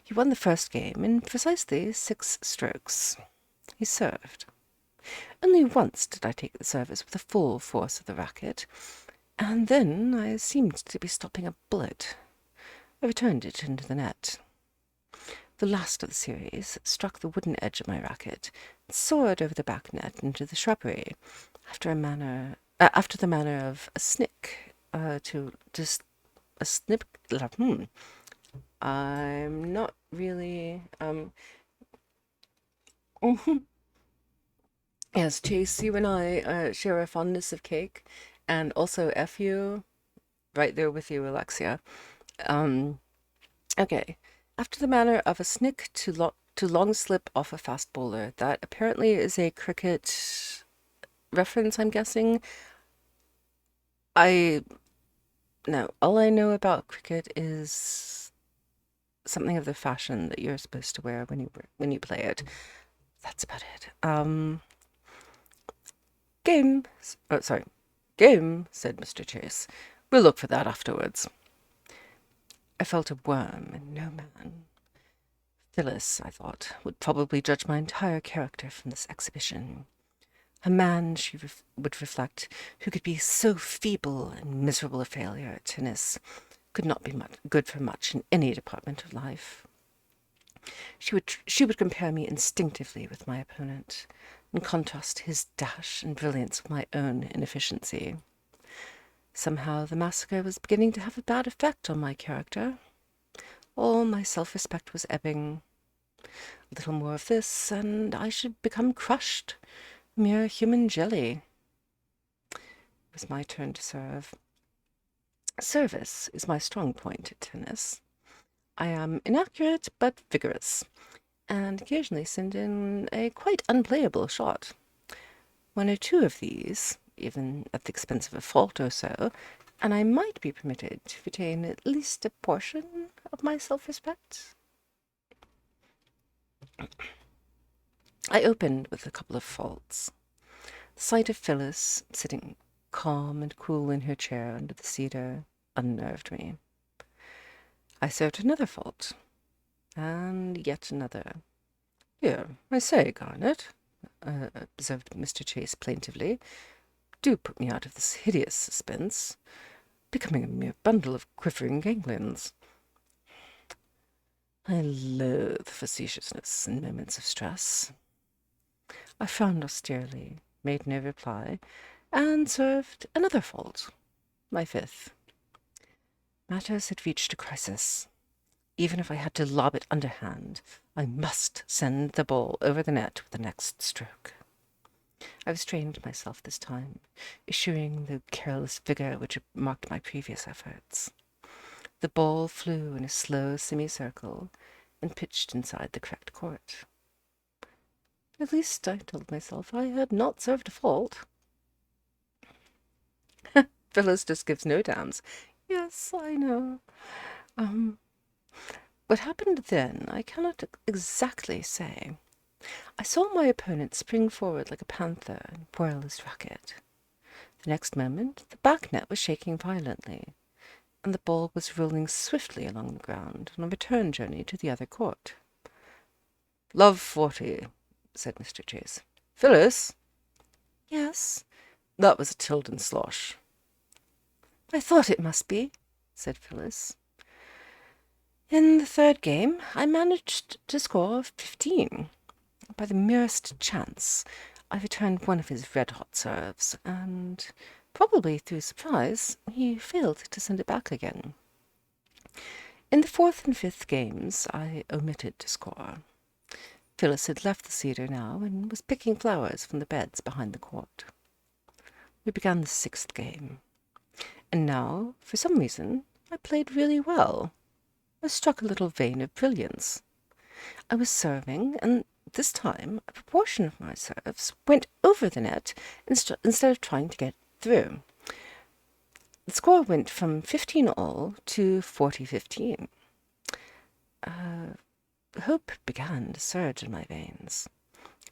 He won the first game in precisely 6 strokes. He served. Only once did I take the service with the full force of the racket, and then I seemed to be stopping a bullet. I returned it into the net. The last of the series struck the wooden edge of my racket and soared over the back net into the shrubbery, after the manner of a snick, to just a snip. I'm not really. Yes, Chase, you and I share a fondness of cake, and also F you, right there with you, Alexia. Um, okay. After the manner of a snick to long slip off a fast bowler. That apparently is a cricket reference, I'm guessing. I No, all I know about cricket is something of the fashion that you're supposed to wear when you play it. That's about it. Game. Oh, sorry. Game, said Mr. Chase. We'll look for that afterwards. I felt a worm in no man. Phyllis, I thought, would probably judge my entire character from this exhibition. A man, she would reflect, who could be so feeble and miserable a failure at tennis, could not be good for much in any department of life. She would compare me instinctively with my opponent, and contrast his dash and brilliance with my own inefficiency. Somehow the massacre was beginning to have a bad effect on my character. All my self-respect was ebbing. A little more of this, and I should become crushed, mere human jelly. It was my turn to serve. Service is my strong point at tennis. I am inaccurate but vigorous, and occasionally send in a quite unplayable shot. 1 or 2 of these, even at the expense of a fault or so, and I might be permitted to retain at least a portion of my self-respect. I opened with a couple of faults. The sight of Phyllis, sitting calm and cool in her chair under the cedar, unnerved me. I served another fault, and yet another. Here, I say, Garnet, observed Mr. Chase plaintively. "Do put me out of this hideous suspense. Becoming a mere bundle of quivering ganglions." I loathe facetiousness in moments of stress. I frowned austerely, made no reply, and served another fault, my fifth. Matters had reached a crisis. Even if I had to lob it underhand, I must send the ball over the net with the next stroke. I restrained myself this time, eschewing the careless vigor which had marked my previous efforts. The ball flew in a slow semicircle and pitched inside the correct court. At least, I told myself, I had not served a fault. Phyllis just gives no damns. Yes, I know. What happened then, I cannot exactly say. I saw my opponent spring forward like a panther and whirl his racket. The next moment, the back net was shaking violently, and the ball was rolling swiftly along the ground on a return journey to the other court. "Love 40," said Mr. Chase. "Phyllis?" "Yes." "That was a Tilden slosh." "I thought it must be," said Phyllis. In the third game, I managed to score 15. By the merest chance, I returned one of his red-hot serves, and, probably through surprise, he failed to send it back again. In the fourth and fifth games, I omitted to score. Phyllis had left the cedar now and was picking flowers from the beds behind the court. We began the sixth game, and now, for some reason, I played really well. I struck a little vein of brilliance. I was serving, and this time a proportion of my serves went over the net instead of trying to get through. The score went from 15-all to 40-15. Hope began to surge in my veins.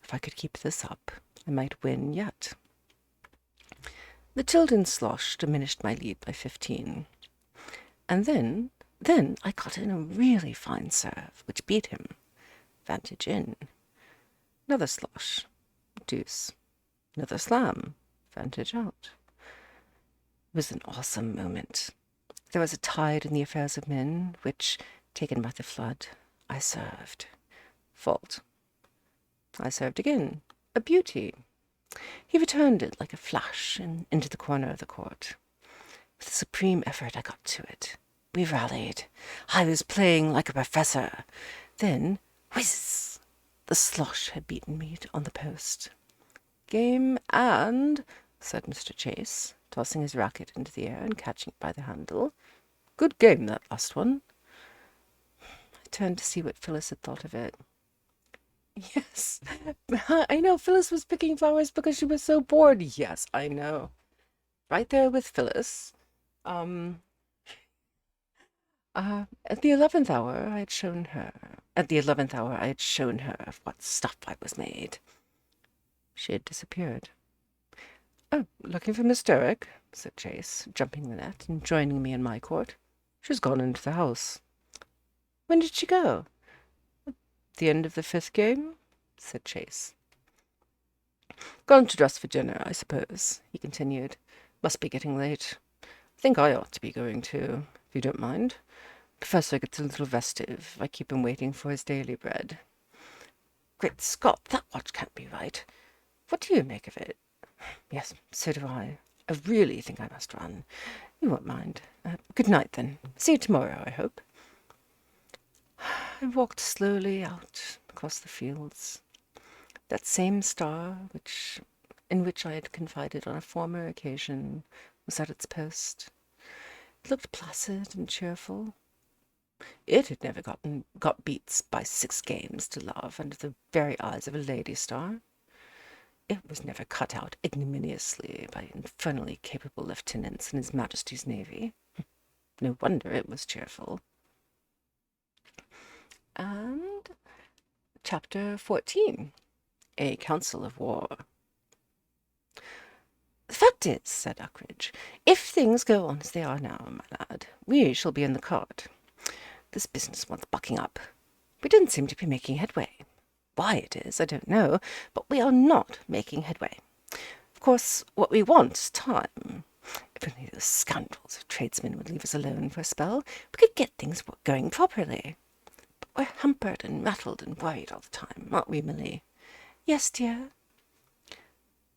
If I could keep this up, I might win yet. The Tilden slosh diminished my lead by 15. And then I got in a really fine serve, which beat him. Vantage in. Another slosh. Deuce. Another slam. Vantage out. It was an awesome moment. There was a tide in the affairs of men, which, taken by the flood, I served. Fault. I served again. A beauty. He returned it like a flash into the corner of the court. With a supreme effort, I got to it. We rallied. I was playing like a professor. Then, whiz! The slosh had beaten me on the post. "Game and," said Mr. Chase, tossing his racket into the air and catching it by the handle. "Good game, that last one." I turned to see what Phyllis had thought of it. "Yes, I know. Phyllis was picking flowers because she was so bored." "Yes, I know." Right there with Phyllis. At the 11th hour, I had shown her. At the 11th hour, I had shown her of what stuff I was made. She had disappeared. "Oh, looking for Miss Derrick," said Chase, jumping the net and joining me in my court. "She's gone into the house." "When did she go?" "At the end of the fifth game," said Chase. "Gone to dress for dinner, I suppose," he continued. "Must be getting late. I think I ought to be going too, if you don't mind. Professor gets a little restive if I keep him waiting for his daily bread. Great Scott, that watch can't be right. What do you make of it?" "Yes, so do I. I really think I must run. You won't mind. Good night, then. See you tomorrow, I hope." I walked slowly out across the fields. That same star in which I had confided on a former occasion was at its post. It looked placid and cheerful. It had never got beats by 6 games to love under the very eyes of a lady star. It was never cut out ignominiously by infernally capable lieutenants in His Majesty's Navy. No wonder it was cheerful. And Chapter 14. A Council of War. "The fact is," said Uckridge, "if things go on as they are now, my lad, we shall be in the cart. This business wants bucking up. We don't seem to be making headway. Why it is, I don't know, but we are not making headway. Of course, what we want is time. If only those scoundrels of tradesmen would leave us alone for a spell, we could get things going properly. But we're hampered and rattled and worried all the time, aren't we, Millie? Yes, dear.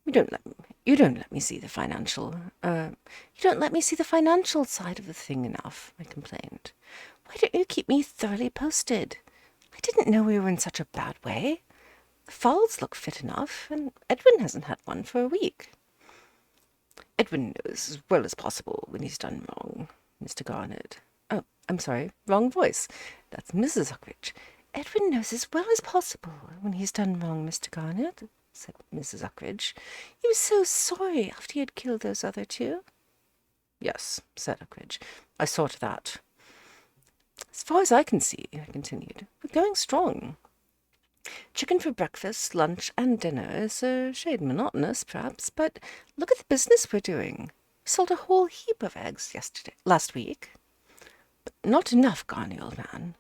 You don't let me see the financial, you don't let me see the financial side of the thing enough, I complained. Why don't you keep me thoroughly posted? I didn't know we were in such a bad way. The fowls look fit enough, and Edwin hasn't had one for a week. Edwin knows as well as possible when he's done wrong, Mr. Garnet. Oh, I'm sorry, wrong voice. That's Mrs. Uckridge. Edwin knows as well as possible when he's done wrong, Mr. Garnet, said Mrs. Uckridge. He was so sorry after he had killed those other two. Yes, said Uckridge. I saw to that. As far as I can see, I continued, we're going strong. Chicken for breakfast, lunch, and dinner is a shade monotonous, perhaps, but look at the business we're doing. We sold a whole heap of eggs last week. But not enough, Garney, old man.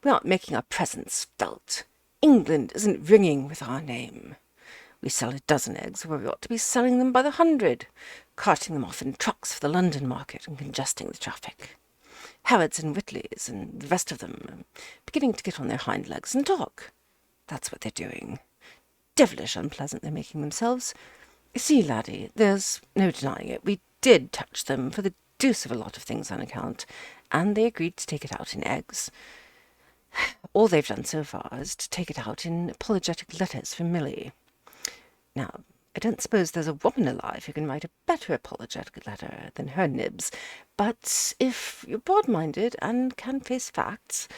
We aren't making our presence felt. England isn't ringing with our name. We sell a dozen eggs where we ought to be selling them by the 100, carting them off in trucks for the London market and congesting the traffic. Harrods and Whitleys and the rest of them are beginning to get on their hind legs and talk. That's what they're doing. Devilish unpleasant they're making themselves. You see, laddie, there's no denying it. We did touch them for the deuce of a lot of things on account, and they agreed to take it out in eggs. All they've done so far is to take it out in apologetic letters from Millie. Now, I don't suppose there's a woman alive who can write a better apologetic letter than her nibs, but if you're broad-minded and can face facts,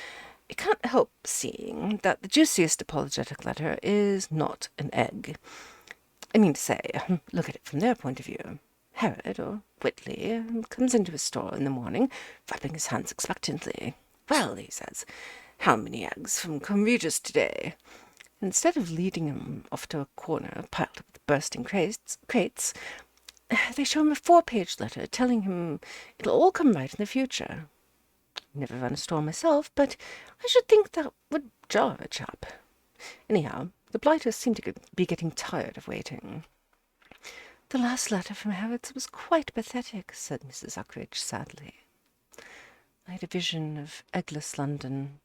you can't help seeing that the juiciest apologetic letter is not an egg. I mean to say, look at it from their point of view. Herod, or Whitley, comes into his store in the morning, rubbing his hands expectantly. Well, he says, how many eggs from Combe Regis today? Instead of leading him off to a corner piled up with bursting crates, they show him a 4-page letter telling him it'll all come right in the future. Never run a store myself, but I should think that would jar a chap. Anyhow, the blighters seem to be getting tired of waiting. The last letter from Harrods was quite pathetic, said Mrs. Uckridge sadly. I had a vision of eggless London.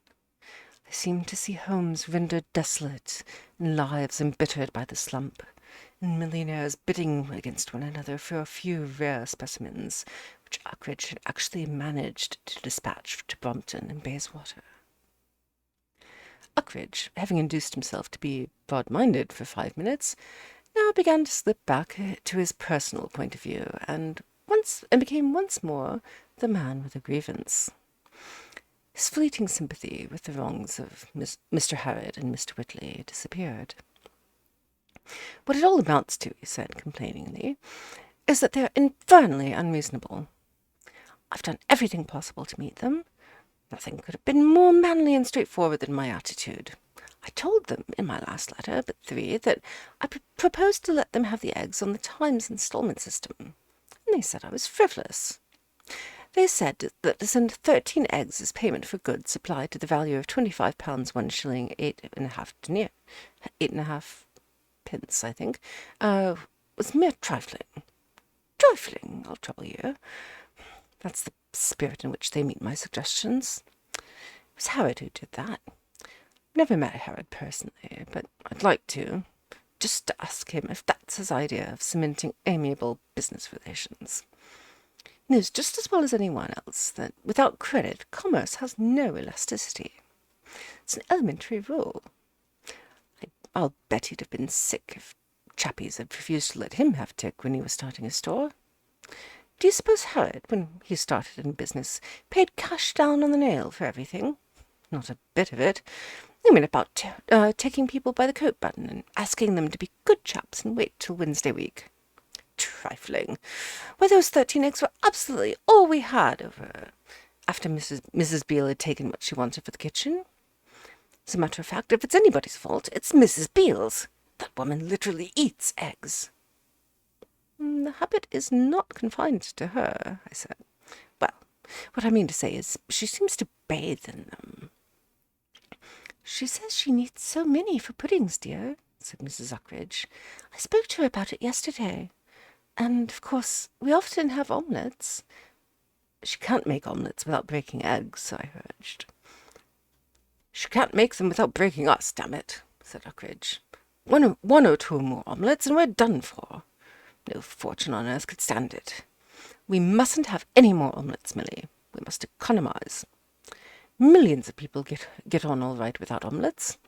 I seemed to see homes rendered desolate, and lives embittered by the slump, and millionaires bidding against one another for a few rare specimens, which Uckridge had actually managed to dispatch to Brompton and Bayswater. Uckridge, having induced himself to be broad-minded for 5 minutes, now began to slip back to his personal point of view, and became once more the man with a grievance. His fleeting sympathy with the wrongs of Mr. Harrod and Mr. Whitley disappeared. What it all amounts to, he said complainingly, is that they're infernally unreasonable. I've done everything possible to meet them. Nothing could have been more manly and straightforward than my attitude. I told them in my last letter, but 3, that I proposed to let them have the eggs on the Times instalment system, and they said I was frivolous. They said that to send 13 eggs as payment for goods supplied to the value of £25 1 shilling 8.5 pence, I think, was mere trifling. Trifling, I'll trouble you. That's the spirit in which they meet my suggestions. It was Harrod who did that. Never met Harrod personally, but I'd like to, just to ask him if that's his idea of cementing amiable business relations. He knows just as well as anyone else that without credit, commerce has no elasticity. It's an elementary rule. I'll bet he'd have been sick if chappies had refused to let him have tick when he was starting a store. Do you suppose Harrod, when he started in business, paid cash down on the nail for everything? Not a bit of it. I mean about taking people by the coat button and asking them to be good chaps and wait till Wednesday week. Trifling. Why, those 13 eggs were absolutely all we had over after Mrs. Beale had taken what she wanted for the kitchen. As a matter of fact, if it's anybody's fault, it's Mrs. Beale's. That woman literally eats eggs. The habit is not confined to her, I said. Well, what I mean to say is she seems to bathe in them. She says she needs so many for puddings, dear, said Mrs. Uckridge. I spoke to her about it yesterday. And, of course, we often have omelettes. She can't make omelettes without breaking eggs, I urged. She can't make them without breaking us, damn it, said Uckridge. One or two more omelettes and we're done for. No fortune on earth could stand it. We mustn't have any more omelettes, Milly. We must economize. Millions of people get on all right without omelettes.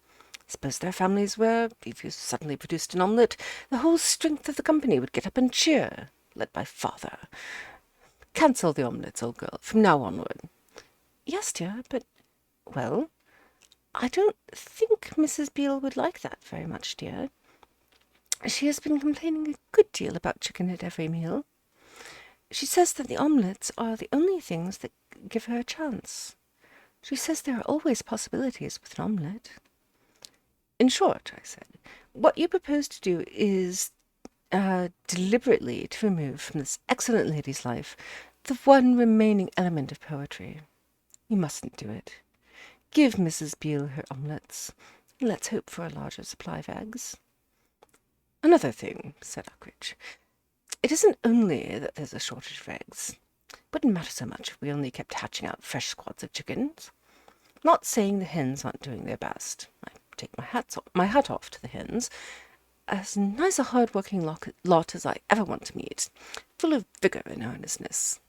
Suppose their families were, if you suddenly produced an omelette, the whole strength of the company would get up and cheer, led by father. Cancel the omelettes, old girl, from now onward. Yes, dear, but, well, I don't think Mrs. Beale would like that very much, dear. She has been complaining a good deal about chicken at every meal. She says that the omelettes are the only things that give her a chance. She says there are always possibilities with an omelette. In short, I said, what you propose to do is deliberately to remove from this excellent lady's life the one remaining element of poetry. You mustn't do it. Give Mrs. Beale her omelettes, and let's hope for a larger supply of eggs. Another thing, said Uckridge. It isn't only that there's a shortage of eggs. It wouldn't matter so much if we only kept hatching out fresh squads of chickens. Not saying the hens aren't doing their best. I take my hat off to the hens. As nice a hard-working lot as I ever want to meet, full of vigour and earnestness.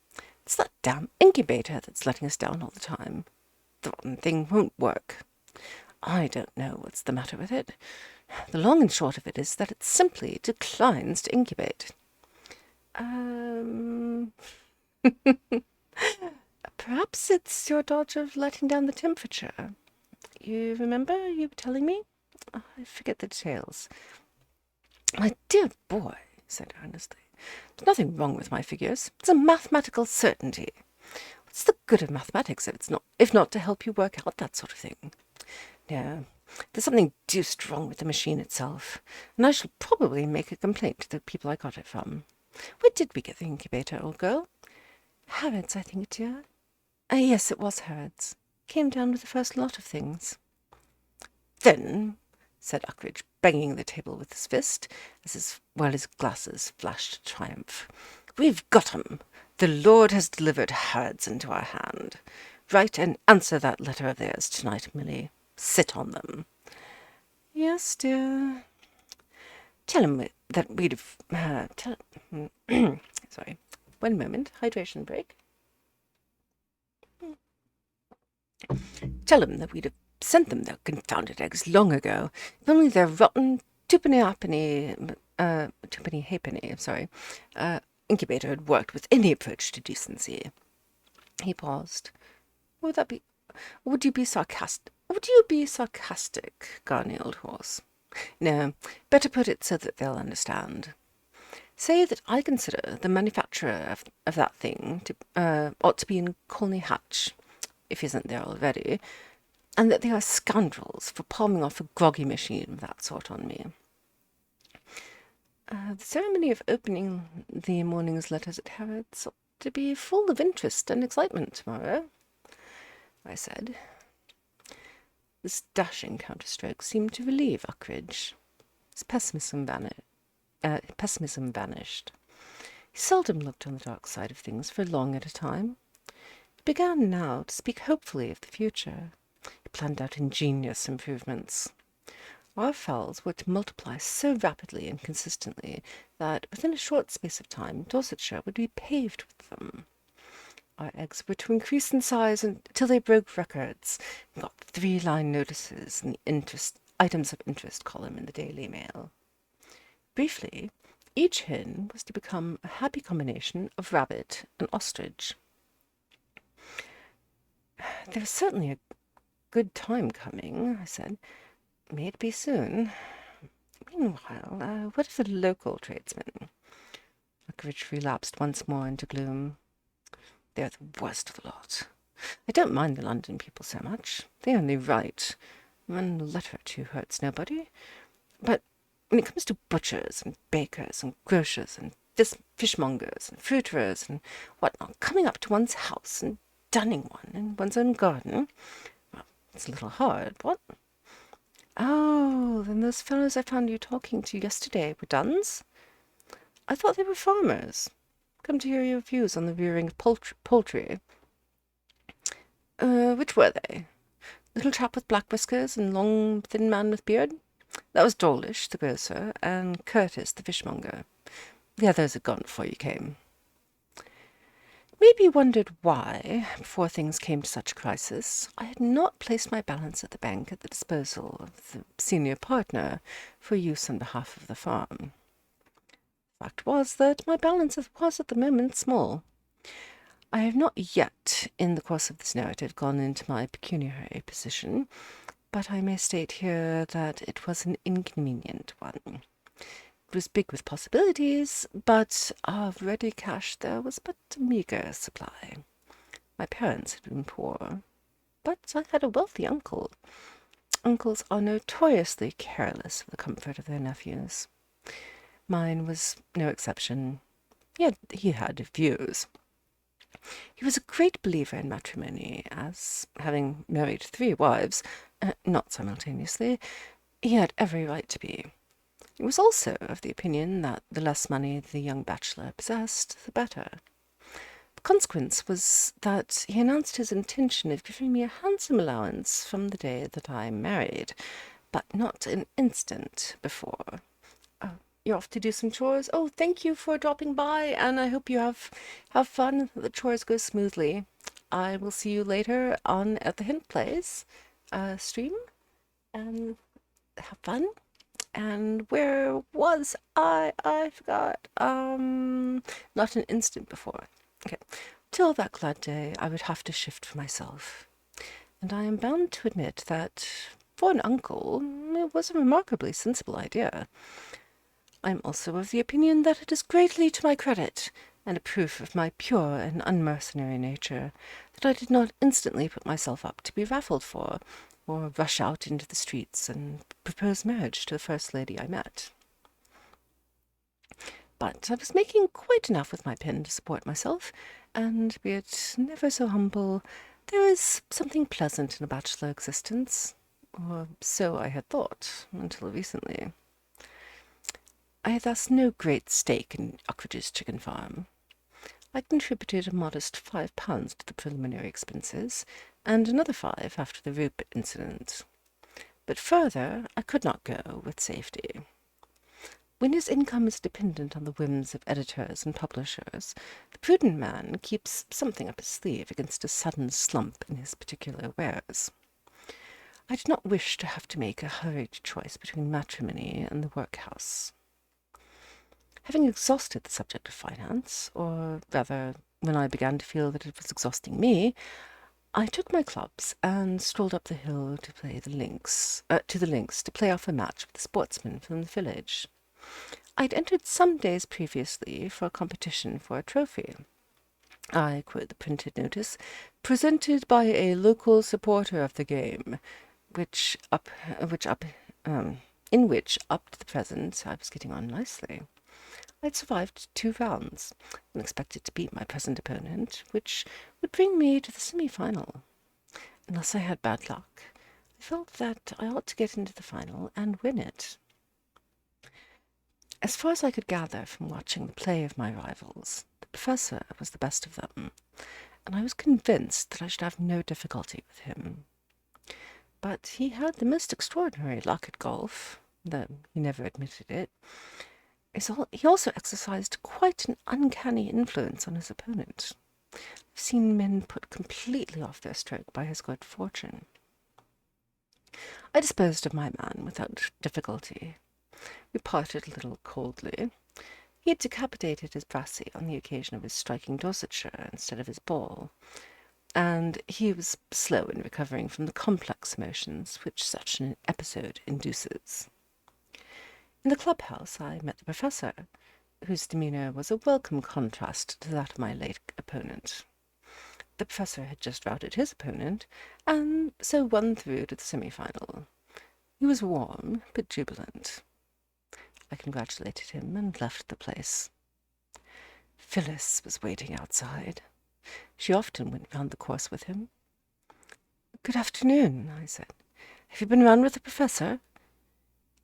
It's that damn incubator that's letting us down all the time. The rotten thing won't work. I don't know what's the matter with it. The long and short of it is that it simply declines to incubate. Perhaps it's your dodge of letting down the temperature. You remember you were telling me? I forget the details. My dear boy, said earnestly, there's nothing wrong with my figures. It's a mathematical certainty. What's the good of mathematics if not to help you work out that sort of thing? No, there's something deuced wrong with the machine itself, and I shall probably make a complaint to the people I got it from. Where did we get the incubator, old girl? Harrods, I think, dear. Yes, it was Harrods. Came down with the first lot of things. Then, said Uckridge, banging the table with his fist, while his glasses flashed triumph, we've got 'em. The Lord has delivered Harrods into our hand. Write and answer that letter of theirs tonight, Milly. Sit on them. Yes, dear. Tell him that we'd have... sorry. 1 moment. Hydration break. Tell him that we'd have sent them their confounded eggs long ago, if only their rotten twopenny halfpenny incubator had worked with any approach to decency. He paused. Would you be sarcastic? Would you be sarcastic, Garney, old horse? No, better put it so that they'll understand. Say that I consider the manufacturer of that thing ought to be in Colney Hatch, if he isn't there already, and that they are scoundrels for palming off a groggy machine of that sort on me. The ceremony of opening the morning's letters at Harrods ought to be full of interest and excitement tomorrow, I said. This dashing counterstroke seemed to relieve Uckridge. His pessimism vanished. He seldom looked on the dark side of things for long at a time. He began now to speak hopefully of the future. He planned out ingenious improvements. Our fowls were to multiply so rapidly and consistently that within a short space of time Dorsetshire would be paved with them. Our eggs were to increase in size until they broke records and got 3-line notices in the items of interest column in the Daily Mail. Briefly, each hen was to become a happy combination of rabbit and ostrich. There's certainly a good time coming, I said. May it be soon. Meanwhile, what of the local tradesmen? Uckridge relapsed once more into gloom. They're the worst of the lot. I don't mind the London people so much. They only write. One letter or two hurts nobody. But when it comes to butchers and bakers and grocers and fishmongers and fruiterers and whatnot, coming up to one's house and dunning one in one's own garden, well, it's a little hard, what? Oh, then those fellows I found you talking to yesterday were Duns? I thought they were farmers. Come to hear your views on the rearing of poultry. Which were they? Little chap with black whiskers and long, thin man with beard? That was Dawlish, the grocer, and Curtis, the fishmonger. The others had gone before you came. Maybe wondered why, before things came to such a crisis, I had not placed my balance at the bank at the disposal of the senior partner for use on behalf of the farm. Fact was that my balance was at the moment small. I have not yet, in the course of this narrative, gone into my pecuniary position, but I may state here that it was an inconvenient one. It was big with possibilities, but of ready cash there was but a meagre supply. My parents had been poor, but I had a wealthy uncle. Uncles are notoriously careless of the comfort of their nephews. Mine was no exception, yet he had views. He was a great believer in matrimony, as, having married 3 wives, not simultaneously, he had every right to be. He was also of the opinion that the less money the young bachelor possessed, the better. The consequence was that he announced his intention of giving me a handsome allowance from the day that I married, but not an instant before. You're off to do some chores? Oh, thank you for dropping by, and I hope you have fun. The chores go smoothly. I will see you later on at the Hint Place stream, and have fun. And where was I? I forgot. Not an instant before. Okay. Till that glad day, I would have to shift for myself. And I am bound to admit that, for an uncle, it was a remarkably sensible idea. I am also of the opinion that it is greatly to my credit, and a proof of my pure and unmercenary nature, that I did not instantly put myself up to be raffled for, or rush out into the streets and propose marriage to the first lady I met. But I was making quite enough with my pen to support myself, and, be it never so humble, there is something pleasant in a bachelor existence, or so I had thought, until recently. I had thus no great stake in Uckridge's chicken farm. I contributed a modest £5 to the preliminary expenses, and another 5 after the rope incident. But further I could not go with safety. When his income is dependent on the whims of editors and publishers, the prudent man keeps something up his sleeve against a sudden slump in his particular wares. I did not wish to have to make a hurried choice between matrimony and the workhouse. Having exhausted the subject of finance, or rather, when I began to feel that it was exhausting me, I took my clubs and strolled up the hill to the links to play off a match with the sportsmen from the village. I'd entered some days previously for a competition for a trophy. I quote the printed notice, presented by a local supporter of the game, in which up to the present I was getting on nicely. I'd survived 2 rounds, and expected to beat my present opponent, which would bring me to the semi-final. Unless I had bad luck, I felt that I ought to get into the final and win it. As far as I could gather from watching the play of my rivals, the professor was the best of them, and I was convinced that I should have no difficulty with him. But he had the most extraordinary luck at golf, though he never admitted it. He also exercised quite an uncanny influence on his opponent. I've seen men put completely off their stroke by his good fortune. I disposed of my man without difficulty. We parted a little coldly. He had decapitated his brassy on the occasion of his striking Dorsetshire instead of his ball, and he was slow in recovering from the complex emotions which such an episode induces. In the clubhouse I met the professor, whose demeanour was a welcome contrast to that of my late opponent. The professor had just routed his opponent, and so won through to the semi-final. He was warm, but jubilant. I congratulated him and left the place. Phyllis was waiting outside. She often went round the course with him. "Good afternoon," I said. "Have you been round with the professor?"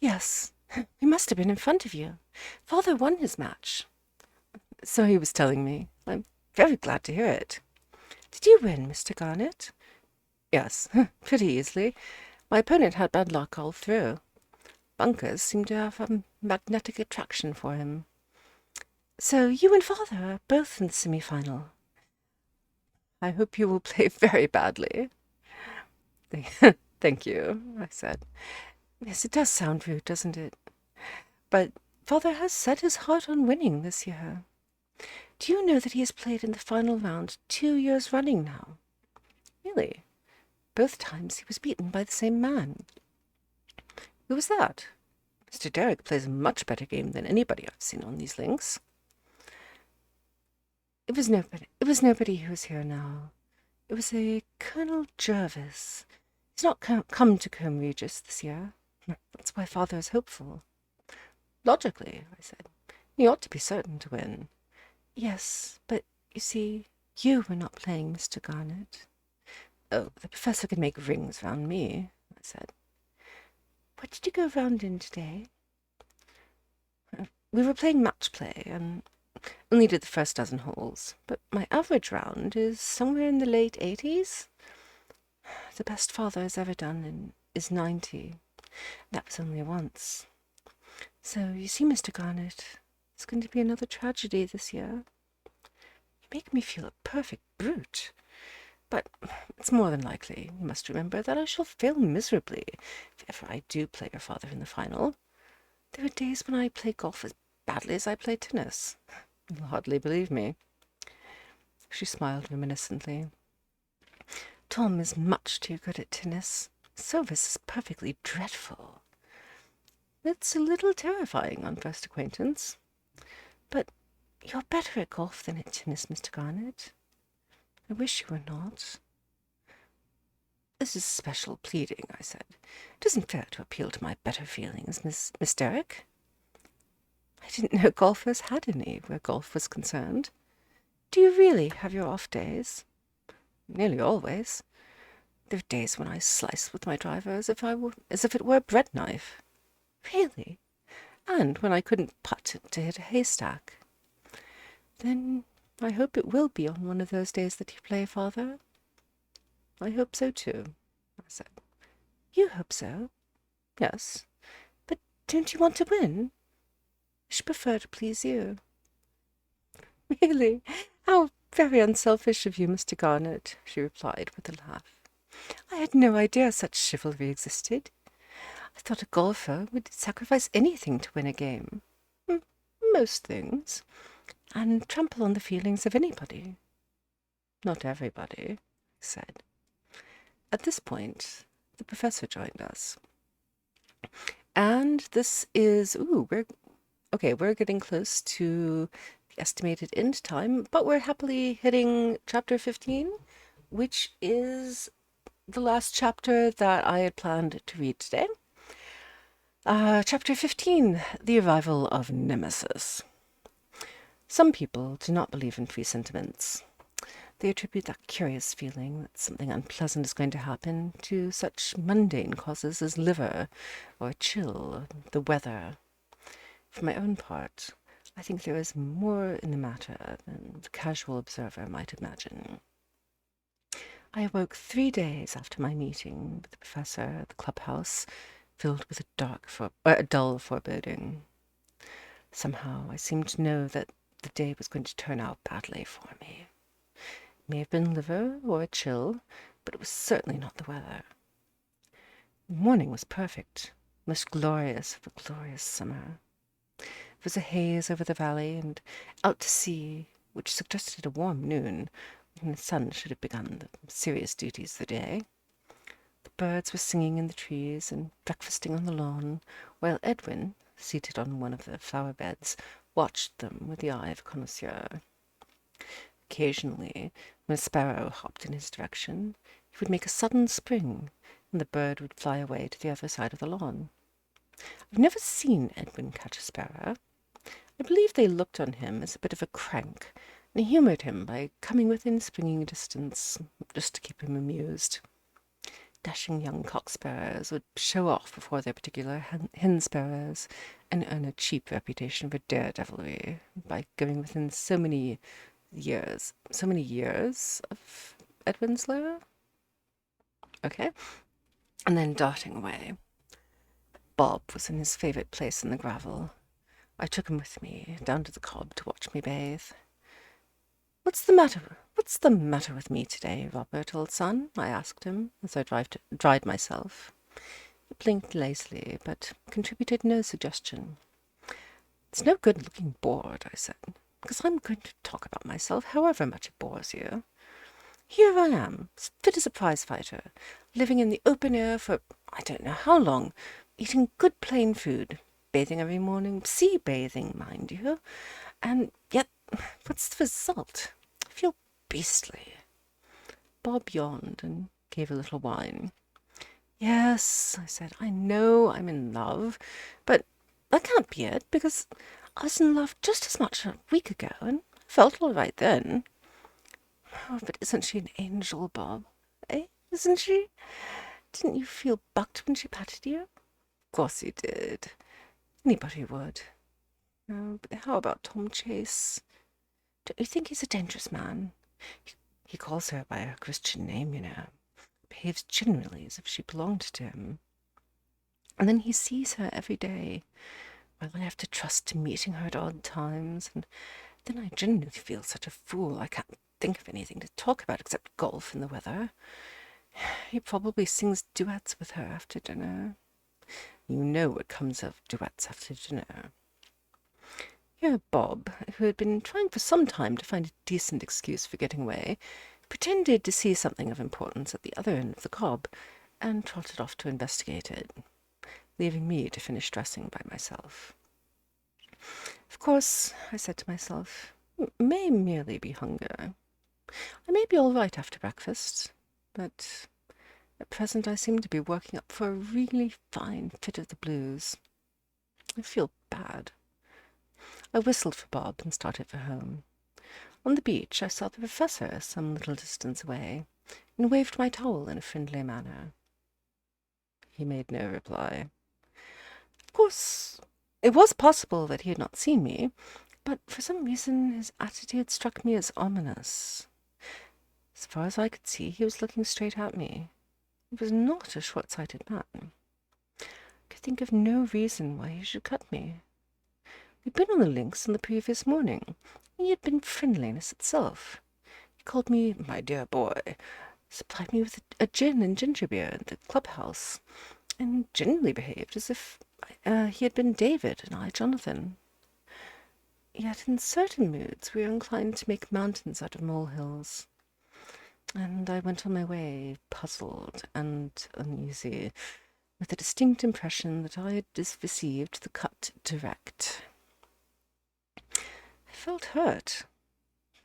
Yes, he must have been in front of you. Father won his match. So he was telling me. I'm very glad to hear it. Did you win, Mr. Garnet? Yes, pretty easily. My opponent had bad luck all through. Bunkers seemed to have a magnetic attraction for him. So you and Father are both in the semi-final. I hope you will play very badly. Thank you, I said. Yes, it does sound rude, doesn't it? But Father has set his heart on winning this year. Do you know that he has played in the final round 2 years running now? Really? Both times he was beaten by the same man. Who was that? Mr. Derrick plays a much better game than anybody I've seen on these links. It was nobody who is here now. It was a Colonel Jervis. He's not come to Combe Regis this year. That's why Father is hopeful. Logically, I said. He ought to be certain to win. Yes, but you see, you were not playing, Mr. Garnet. Oh, the professor could make rings round me, I said. What did you go round in today? We were playing match play, and only did the first dozen holes, but my average round is somewhere in the late 80s. The best Father has ever done is 90. That was only once. So, you see, Mr. Garnet, it's going to be another tragedy this year. You make me feel a perfect brute. But it's more than likely, you must remember, that I shall fail miserably if ever I do play your father in the final. There are days when I play golf as badly as I play tennis. You'll hardly believe me. She smiled reminiscently. Tom is much too good at tennis. Service is perfectly dreadful. It's a little terrifying on first acquaintance. But you're better at golf than at tennis, Mr. Garnet. I wish you were not. This is special pleading, I said. It isn't fair to appeal to my better feelings, Miss Derrick. I didn't know golfers had any where golf was concerned. Do you really have your off days? Nearly always. There are days when I slice with my driver as if it were a bread knife. Really? And when I couldn't putt to hit a haystack. Then I hope it will be on one of those days that you play, Father. I hope so too, I said. You hope so? Yes. But don't you want to win? I should prefer to please you. Really? How very unselfish of you, Mr. Garnet, she replied with a laugh. I had no idea such chivalry existed. I thought a golfer would sacrifice anything to win a game. Most things. And trample on the feelings of anybody. Not everybody, I said. At this point, the professor joined us. And this is, we're getting close to the estimated end time, but we're happily hitting chapter 15, which is the last chapter that I had planned to read today. Chapter 15, The Arrival of Nemesis. Some people do not believe in presentiments. They attribute that curious feeling that something unpleasant is going to happen to such mundane causes as liver, or a chill, or the weather. For my own part, I think there is more in the matter than the casual observer might imagine. I awoke 3 days after my meeting with the professor at the clubhouse, filled with a dull foreboding. Somehow I seemed to know that the day was going to turn out badly for me. It may have been liver or a chill, but it was certainly not the weather. The morning was perfect, most glorious of a glorious summer. There was a haze over the valley and out to sea, which suggested a warm noon, when the sun should have begun the serious duties of the day. The birds were singing in the trees and breakfasting on the lawn, while Edwin, seated on one of the flower beds, watched them with the eye of a connoisseur. Occasionally, when a sparrow hopped in his direction, he would make a sudden spring, and the bird would fly away to the other side of the lawn. I've never seen Edwin catch a sparrow. I believe they looked on him as a bit of a crank, and humoured him by coming within springing distance, just to keep him amused. Dashing young cock sparrows would show off before their particular hen sparrows and earn a cheap reputation for daredevilry by going within so many years of Ed Winslow. Okay. And then darting away. Bob was in his favourite place in the gravel. I took him with me down to the cob to watch me bathe. What's the matter? What's the matter with me today, Robert, old son? I asked him as I dried myself. He blinked lazily, but contributed no suggestion. It's no good looking bored, I said, because I'm going to talk about myself, however much it bores you. Here I am, as fit as a prize fighter, living in the open air for I don't know how long, eating good plain food, bathing every morning, sea bathing, mind you, and yet what's the result? I feel beastly. Bob yawned and gave a little whine. Yes, I said, I know I'm in love, but that can't be it, because I was in love just as much a week ago, and felt all right then. Oh, but isn't she an angel, Bob? Eh, isn't she? Didn't you feel bucked when she patted you? Of course you did. Anybody would. Oh, but how about Tom Chase? Don't you think he's a dangerous man? He calls her by her Christian name, you know. Behaves generally as if she belonged to him. And then he sees her every day, while I have to trust to meeting her at odd times, and then I genuinely feel such a fool I can't think of anything to talk about except golf and the weather. He probably sings duets with her after dinner. You know what comes of duets after dinner. Here Bob, who had been trying for some time to find a decent excuse for getting away, pretended to see something of importance at the other end of the cob, and trotted off to investigate it, leaving me to finish dressing by myself. Of course, I said to myself, it may merely be hunger. I may be all right after breakfast, but at present I seem to be working up for a really fine fit of the blues. I feel bad. I whistled for Bob and started for home. On the beach I saw the professor some little distance away, and waved my towel in a friendly manner. He made no reply. Of course, it was possible that he had not seen me, but for some reason his attitude struck me as ominous. As far as I could see, he was looking straight at me. He was not a short-sighted man. I could think of no reason why he should cut me. We'd been on the links on the previous morning, and he had been friendliness itself. He called me my dear boy, supplied me with a gin and ginger beer at the clubhouse, and generally behaved as if he had been David and I Jonathan. Yet in certain moods we were inclined to make mountains out of molehills, and I went on my way, puzzled and uneasy, with a distinct impression that I had received the cut direct. I felt hurt.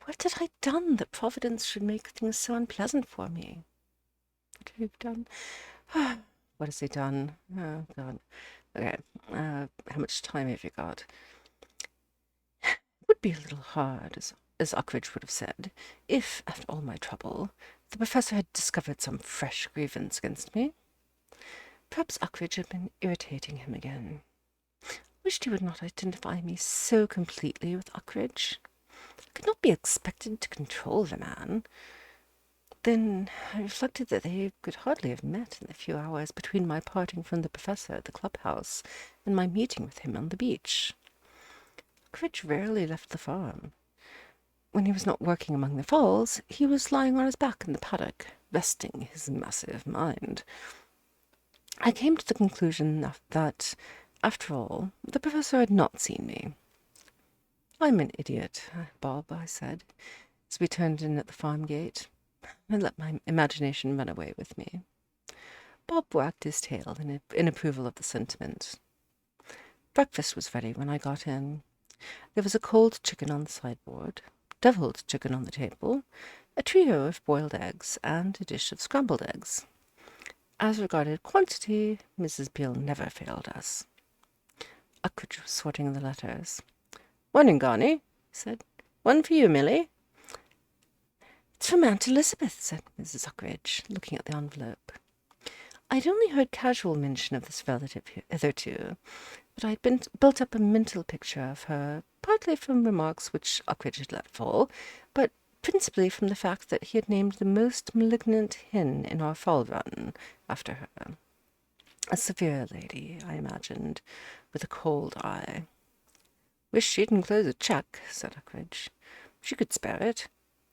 What had I done that Providence should make things so unpleasant for me? What have you done? What has he done? Oh, God. Okay, how much time have you got? It would be a little hard, as Uckridge would have said, if, after all my trouble, the professor had discovered some fresh grievance against me. Perhaps Uckridge had been irritating him again. Wished he would not identify me so completely with Uckridge. I could not be expected to control the man. Then I reflected that they could hardly have met in the few hours between my parting from the professor at the clubhouse and my meeting with him on the beach. Uckridge rarely left the farm. When he was not working among the fowls, he was lying on his back in the paddock, resting his massive mind. I came to the conclusion that, after all, the professor had not seen me. I'm an idiot, Bob, I said, as we turned in at the farm gate. I let my imagination run away with me. Bob wagged his tail in approval of the sentiment. Breakfast was ready when I got in. There was a cold chicken on the sideboard, devilled chicken on the table, a trio of boiled eggs, and a dish of scrambled eggs. As regarded quantity, Mrs. Beale never failed us. Uckridge was sorting the letters. "Morning, Garney," he said. "One for you, Milly." "It's from Aunt Elizabeth," said Mrs. Uckridge, looking at the envelope. I'd only heard casual mention of this relative hitherto, but I'd been built up a mental picture of her, partly from remarks which Uckridge had let fall, but principally from the fact that he had named the most malignant hen in our fall run after her. A severe lady, I imagined, with a cold eye. Wish she'd enclose a cheque, said Uckridge. She could spare it.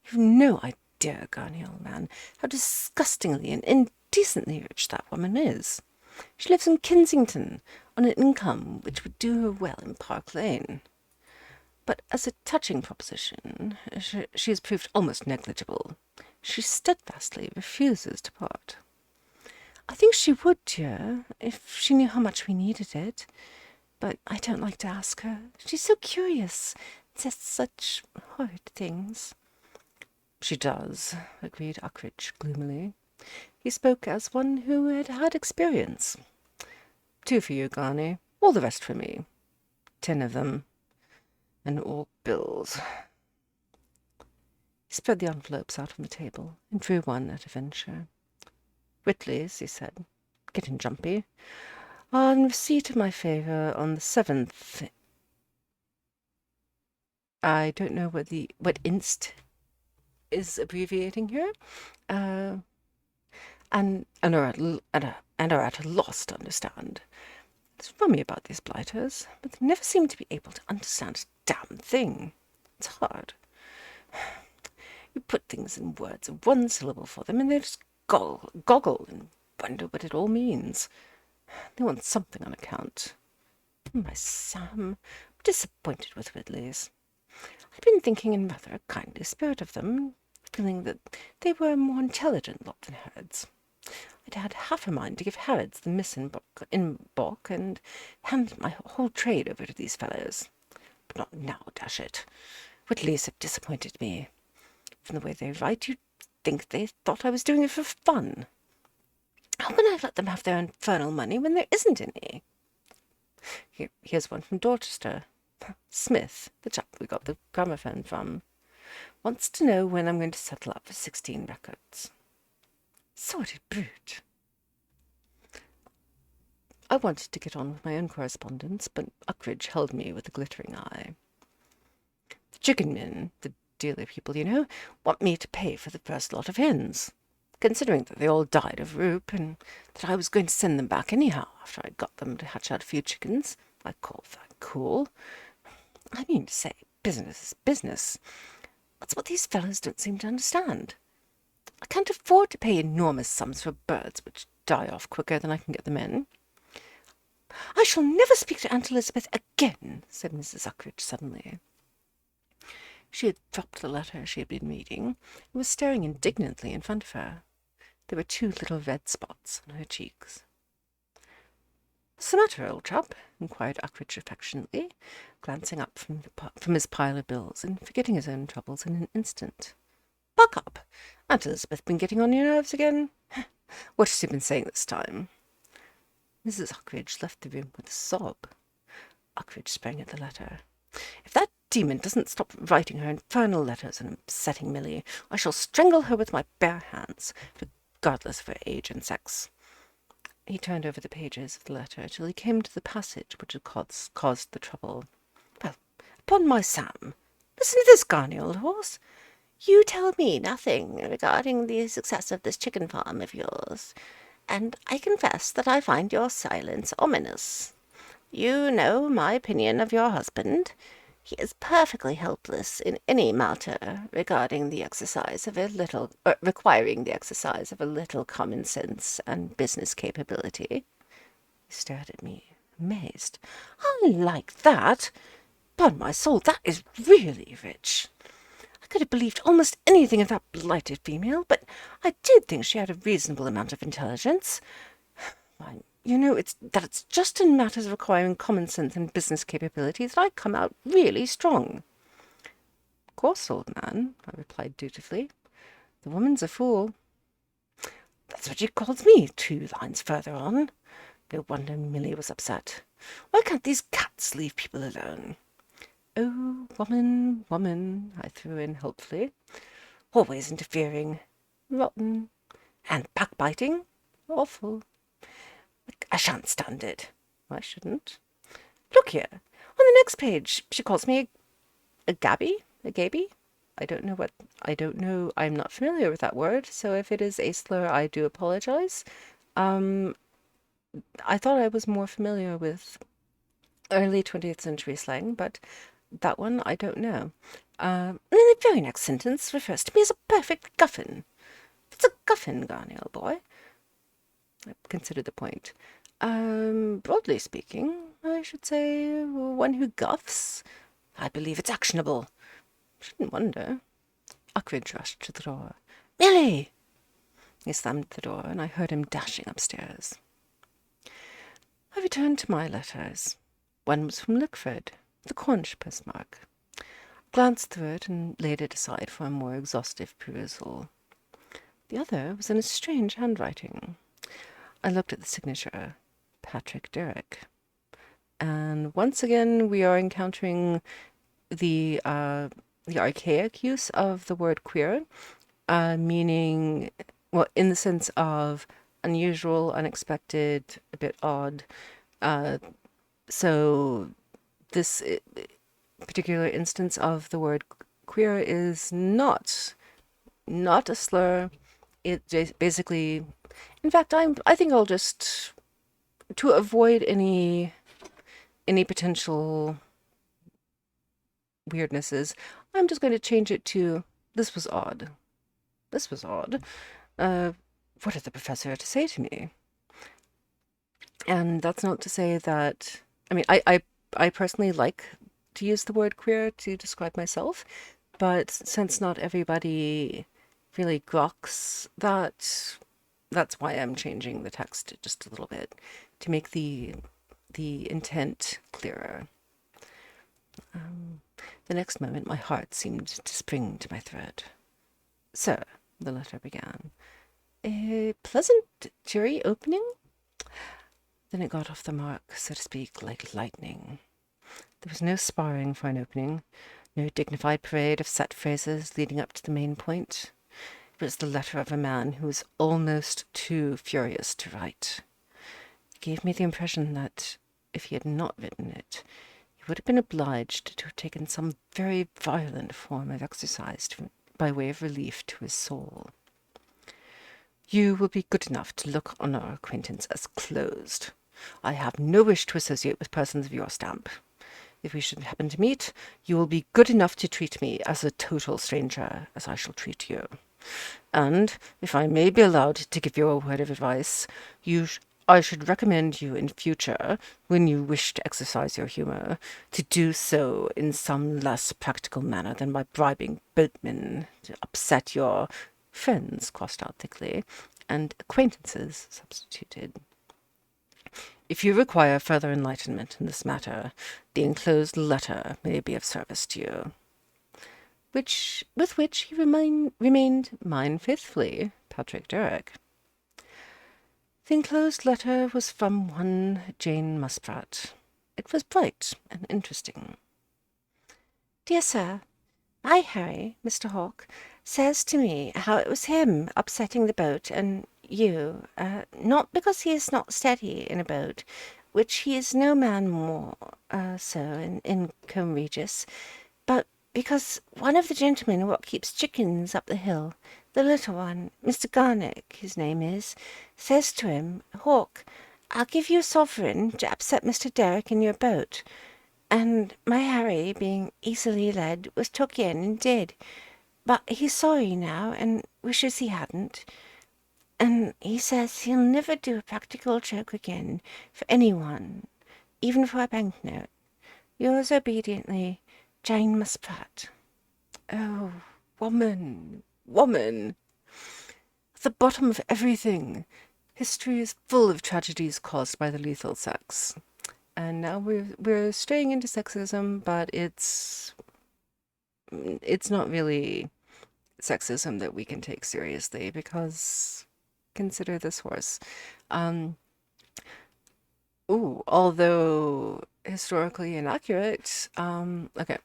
You've no idea, Gurney, old man, how disgustingly and indecently rich that woman is. She lives in Kensington, on an income which would do her well in Park Lane. But as a touching proposition, she has proved almost negligible. She steadfastly refuses to part. I think she would, dear, if she knew how much we needed it. But I don't like to ask her. She's so curious, says such horrid things. She does, agreed Uckridge gloomily. He spoke as one who had had experience. 2 for you, Garney. All the rest for me. 10 of them. And all bills. He spread the envelopes out on the table and drew one at a venture. Whitley's, he said, getting jumpy. On receipt of my favour on the 7th. I don't know what inst is abbreviating here. And are at a loss to understand. It's rummy about these blighters, but they never seem to be able to understand a damn thing. It's hard. You put things in words of one syllable for them, and they just goggle and wonder what it all means. They want something on account. My Sam, I'm disappointed with Ridley's. I'd been thinking in rather a kindly spirit of them, feeling that they were a more intelligent lot than Harrods. I'd had half a mind to give Harrods the miss in baulk and hand my whole trade over to these fellows. But not now, dash it. Whitley's have disappointed me. From the way they write, you'd think they thought I was doing it for fun. How can I let them have their infernal money when there isn't any? Here's one from Dorchester. Smith, the chap we got the gramophone from, wants to know when I'm going to settle up for 16 records. Sordid brute. I wanted to get on with my own correspondence, but Uckridge held me with a glittering eye. The chicken men, the dealer people, you know, want me to pay for the first lot of hens, considering that they all died of roup, and that I was going to send them back anyhow after I'd got them to hatch out a few chickens. I call that cool. I mean to say, business is business. That's what these fellows don't seem to understand. I can't afford to pay enormous sums for birds which die off quicker than I can get them in. I shall never speak to Aunt Elizabeth again, said Mrs. Uckridge suddenly. She had dropped the letter she had been reading and was staring indignantly in front of her. There were 2 little red spots on her cheeks. "What's the matter, old chap?" inquired Uckridge affectionately, glancing up from his pile of bills and forgetting his own troubles in an instant. "Buck up! Aunt Elizabeth been getting on your nerves again? What has she been saying this time?" Mrs. Uckridge left the room with a sob. Uckridge sprang at the letter. "If that demon doesn't stop writing her infernal letters and upsetting Milly, I shall strangle her with my bare hands, regardless of her age and sex." He turned over the pages of the letter till he came to the passage which had caused the trouble. "Well, upon my Sam, listen to this, Garney, old horse. You tell me nothing regarding the success of this chicken farm of yours, and I confess that I find your silence ominous. You know my opinion of your husband. He is perfectly helpless in any matter regarding the exercise of requiring the exercise of a little common sense and business capability." He stared at me, amazed. "I like that. Upon my soul, that is really rich. I could have believed almost anything of that blighted female, but I did think she had a reasonable amount of intelligence. Why, you know, it's just in matters requiring common sense and business capability that I come out really strong." "Of course, old man," I replied dutifully. "The woman's a fool." "That's what she calls me 2 lines further on. No wonder Milly was upset. Why can't these cats leave people alone?" "Oh, woman, woman," I threw in helpfully. "Always interfering. Rotten. And backbiting. Awful." I shan't stand it. I shouldn't. Look here. On the next page, she calls me a gabby? A gaby? I don't know. I'm not familiar with that word, so if it is a slur, I do apologize. Um, I thought I was more familiar with early 20th century slang, but that one I don't know. And the very next sentence refers to me as a perfect guffin. What's a guffin, Garney, old boy? I considered the point. Broadly speaking, I should say one who guffs. I believe it's actionable. Shouldn't wonder. Uckridge rushed to the door. Millie! He slammed the door, and I heard him dashing upstairs. I returned to my letters. One was from Lickford, the Cornish postmark. Glanced through it and laid it aside for a more exhaustive perusal. The other was in a strange handwriting. I looked at the signature, Patrick Derrick. And once again, we are encountering the archaic use of the word queer, meaning, well, in the sense of unusual, unexpected, a bit odd. Uh, so this particular instance of the word queer is not a slur. It basically, in fact, I think I'll just, to avoid any potential weirdnesses, I'm just going to change it to this was odd. This was odd. What did the professor have to say to me? And that's not to say that, I mean, I personally like to use the word queer to describe myself, but since not everybody really groks that, that's why I'm changing the text just a little bit to make the intent clearer. The next moment, my heart seemed to spring to my throat. Sir, the letter began, a pleasant, cheery opening? Then it got off the mark, so to speak, like lightning. There was no sparring for an opening, no dignified parade of set phrases leading up to the main point. It was the letter of a man who was almost too furious to write. It gave me the impression that if he had not written it, he would have been obliged to have taken some very violent form of exercise by way of relief to his soul. You will be good enough to look on our acquaintance as closed. I have no wish to associate with persons of your stamp. If we should happen to meet, you will be good enough to treat me as a total stranger, as I shall treat you. And, if I may be allowed to give you a word of advice, I should recommend you in future, when you wish to exercise your humour, to do so in some less practical manner than by bribing boatmen to upset your friends, crossed out thickly, and acquaintances, substituted. If you require further enlightenment in this matter, the enclosed letter may be of service to you. With which he remained mine faithfully, Patrick Derrick. The enclosed letter was from one Jane Musprat. It was bright and interesting. Dear Sir, my Harry, Mr. Hawke, says to me how it was him upsetting the boat and you, not because he is not steady in a boat, which he is no man more so in Combe Regis, but because one of the gentlemen what keeps chickens up the hill, the little one, Mr. Garnick, his name is, says to him, Hawke, I'll give you a sovereign to upset Mr. Derrick in your boat. And my Harry, being easily led, was took in and did. But he's sorry now, and wishes he hadn't. And he says he'll never do a practical joke again for anyone, even for a banknote. Yours obediently, Jane Musprat. Oh, woman, woman. At the bottom of everything, history is full of tragedies caused by the lethal sex. And now we're straying into sexism, but it's not really sexism that we can take seriously, because consider this horse. Although historically inaccurate, okay.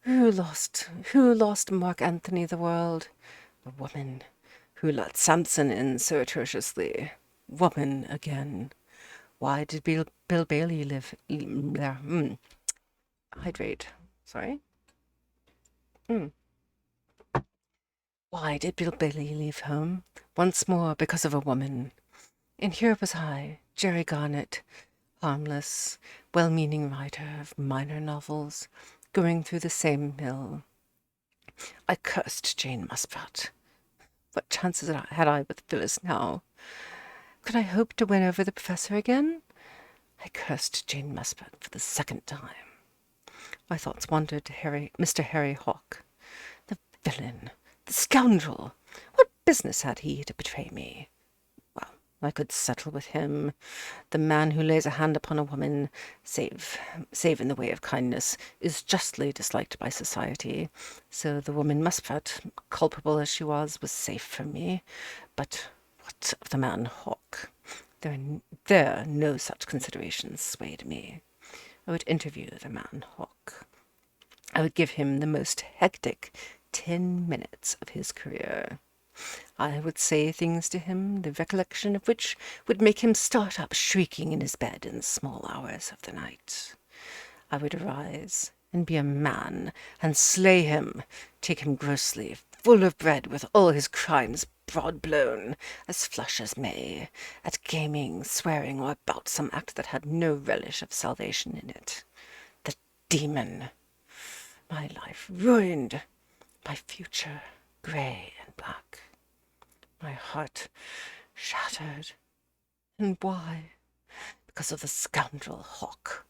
Who lost Mark Antony the world? A woman. Who let Samson in so atrociously? Woman again. Why did Bill Bailey live there? Hydrate. Sorry. Mm. Why did Bill Bailey leave home? Once more because of a woman. And here was I, Jerry Garnett, harmless, well-meaning writer of minor novels, going through the same mill. I cursed Jane Muspratt. What chances had I with Phyllis now? Could I hope to win over the professor again? I cursed Jane Muspratt for the second time. My thoughts wandered to Mr. Harry Hawke. The villain! The scoundrel! What business had he to betray me? Well, I could settle with him. The man who lays a hand upon a woman, save in the way of kindness, is justly disliked by society. So the woman Muspratt, culpable as she was safe from me. But what of the man Hawke? There no such considerations swayed me. I would interview the man Hawke. I would give him the most hectic 10 minutes of his career. I would say things to him, the recollection of which would make him start up shrieking in his bed in the small hours of the night. I would arise and be a man and slay him, take him grossly, full of bread, with all his crimes broad-blown, as flush as May, at gaming, swearing, or about some act that had no relish of salvation in it. The demon! My life ruined, my future grey and black, my heart shattered. And why? Because of the scoundrel Hawke.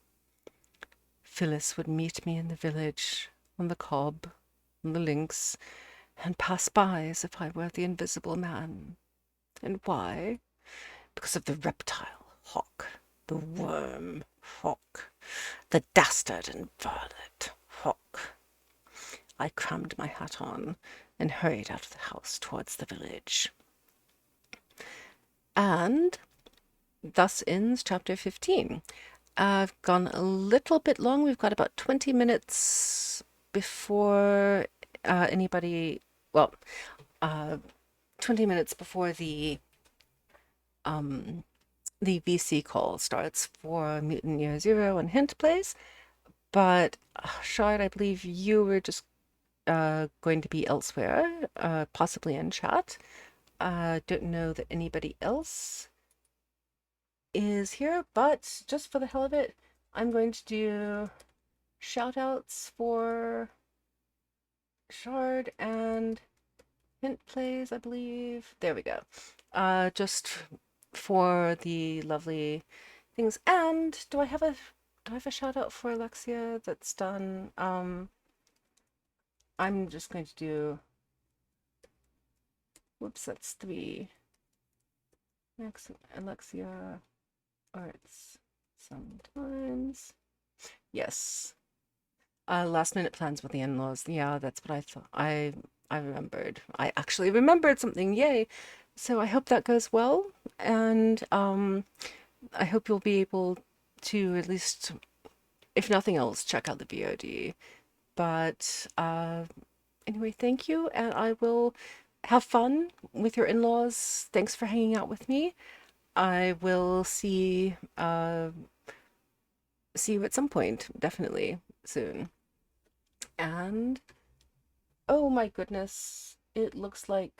Phyllis would meet me in the village, on the cob, on the links, and pass by as if I were the invisible man. And why? Because of the reptile Hawke, the worm Hawke, the dastard and varlet Hawke. I crammed my hat on and hurried out of the house towards the village. And thus ends chapter 15. I've gone a little bit long. We've got about 20 minutes before anybody, well, 20 minutes before the VC call starts for Mutant Year Zero and Hint Plays. But Shard, I believe you were just going to be elsewhere, possibly in chat. Don't know that anybody else is here, but just for the hell of it, I'm going to do shout outs for Shard and Hint Plays, I believe. There we go. Just for the lovely things. And do I have a shout out for Alexia that's done? I'm just going to do, whoops, that's 3. Alexia Arts sometimes. Yes. Last minute plans with the in-laws. Yeah, that's what I thought. I remembered. I actually remembered something. Yay. So I hope that goes well, and I hope you'll be able to, at least, if nothing else, check out the VOD. But anyway, thank you, and I will have fun with your in-laws. Thanks for hanging out with me. I will see you at some point, definitely soon. And oh my goodness, it looks like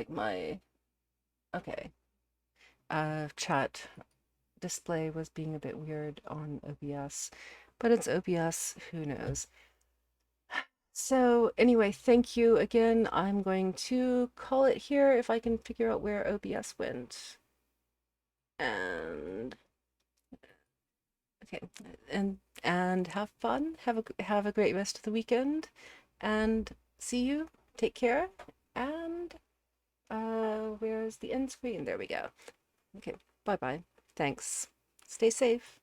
my okay. Chat display was being a bit weird on OBS, but it's OBS, who knows. So anyway, thank you again. I'm going to call it here if I can figure out where OBS went. And okay, and have fun. Have a great rest of the weekend, and see you. Take care. And where's the end screen? There we go. Okay, bye bye. Thanks. Stay safe.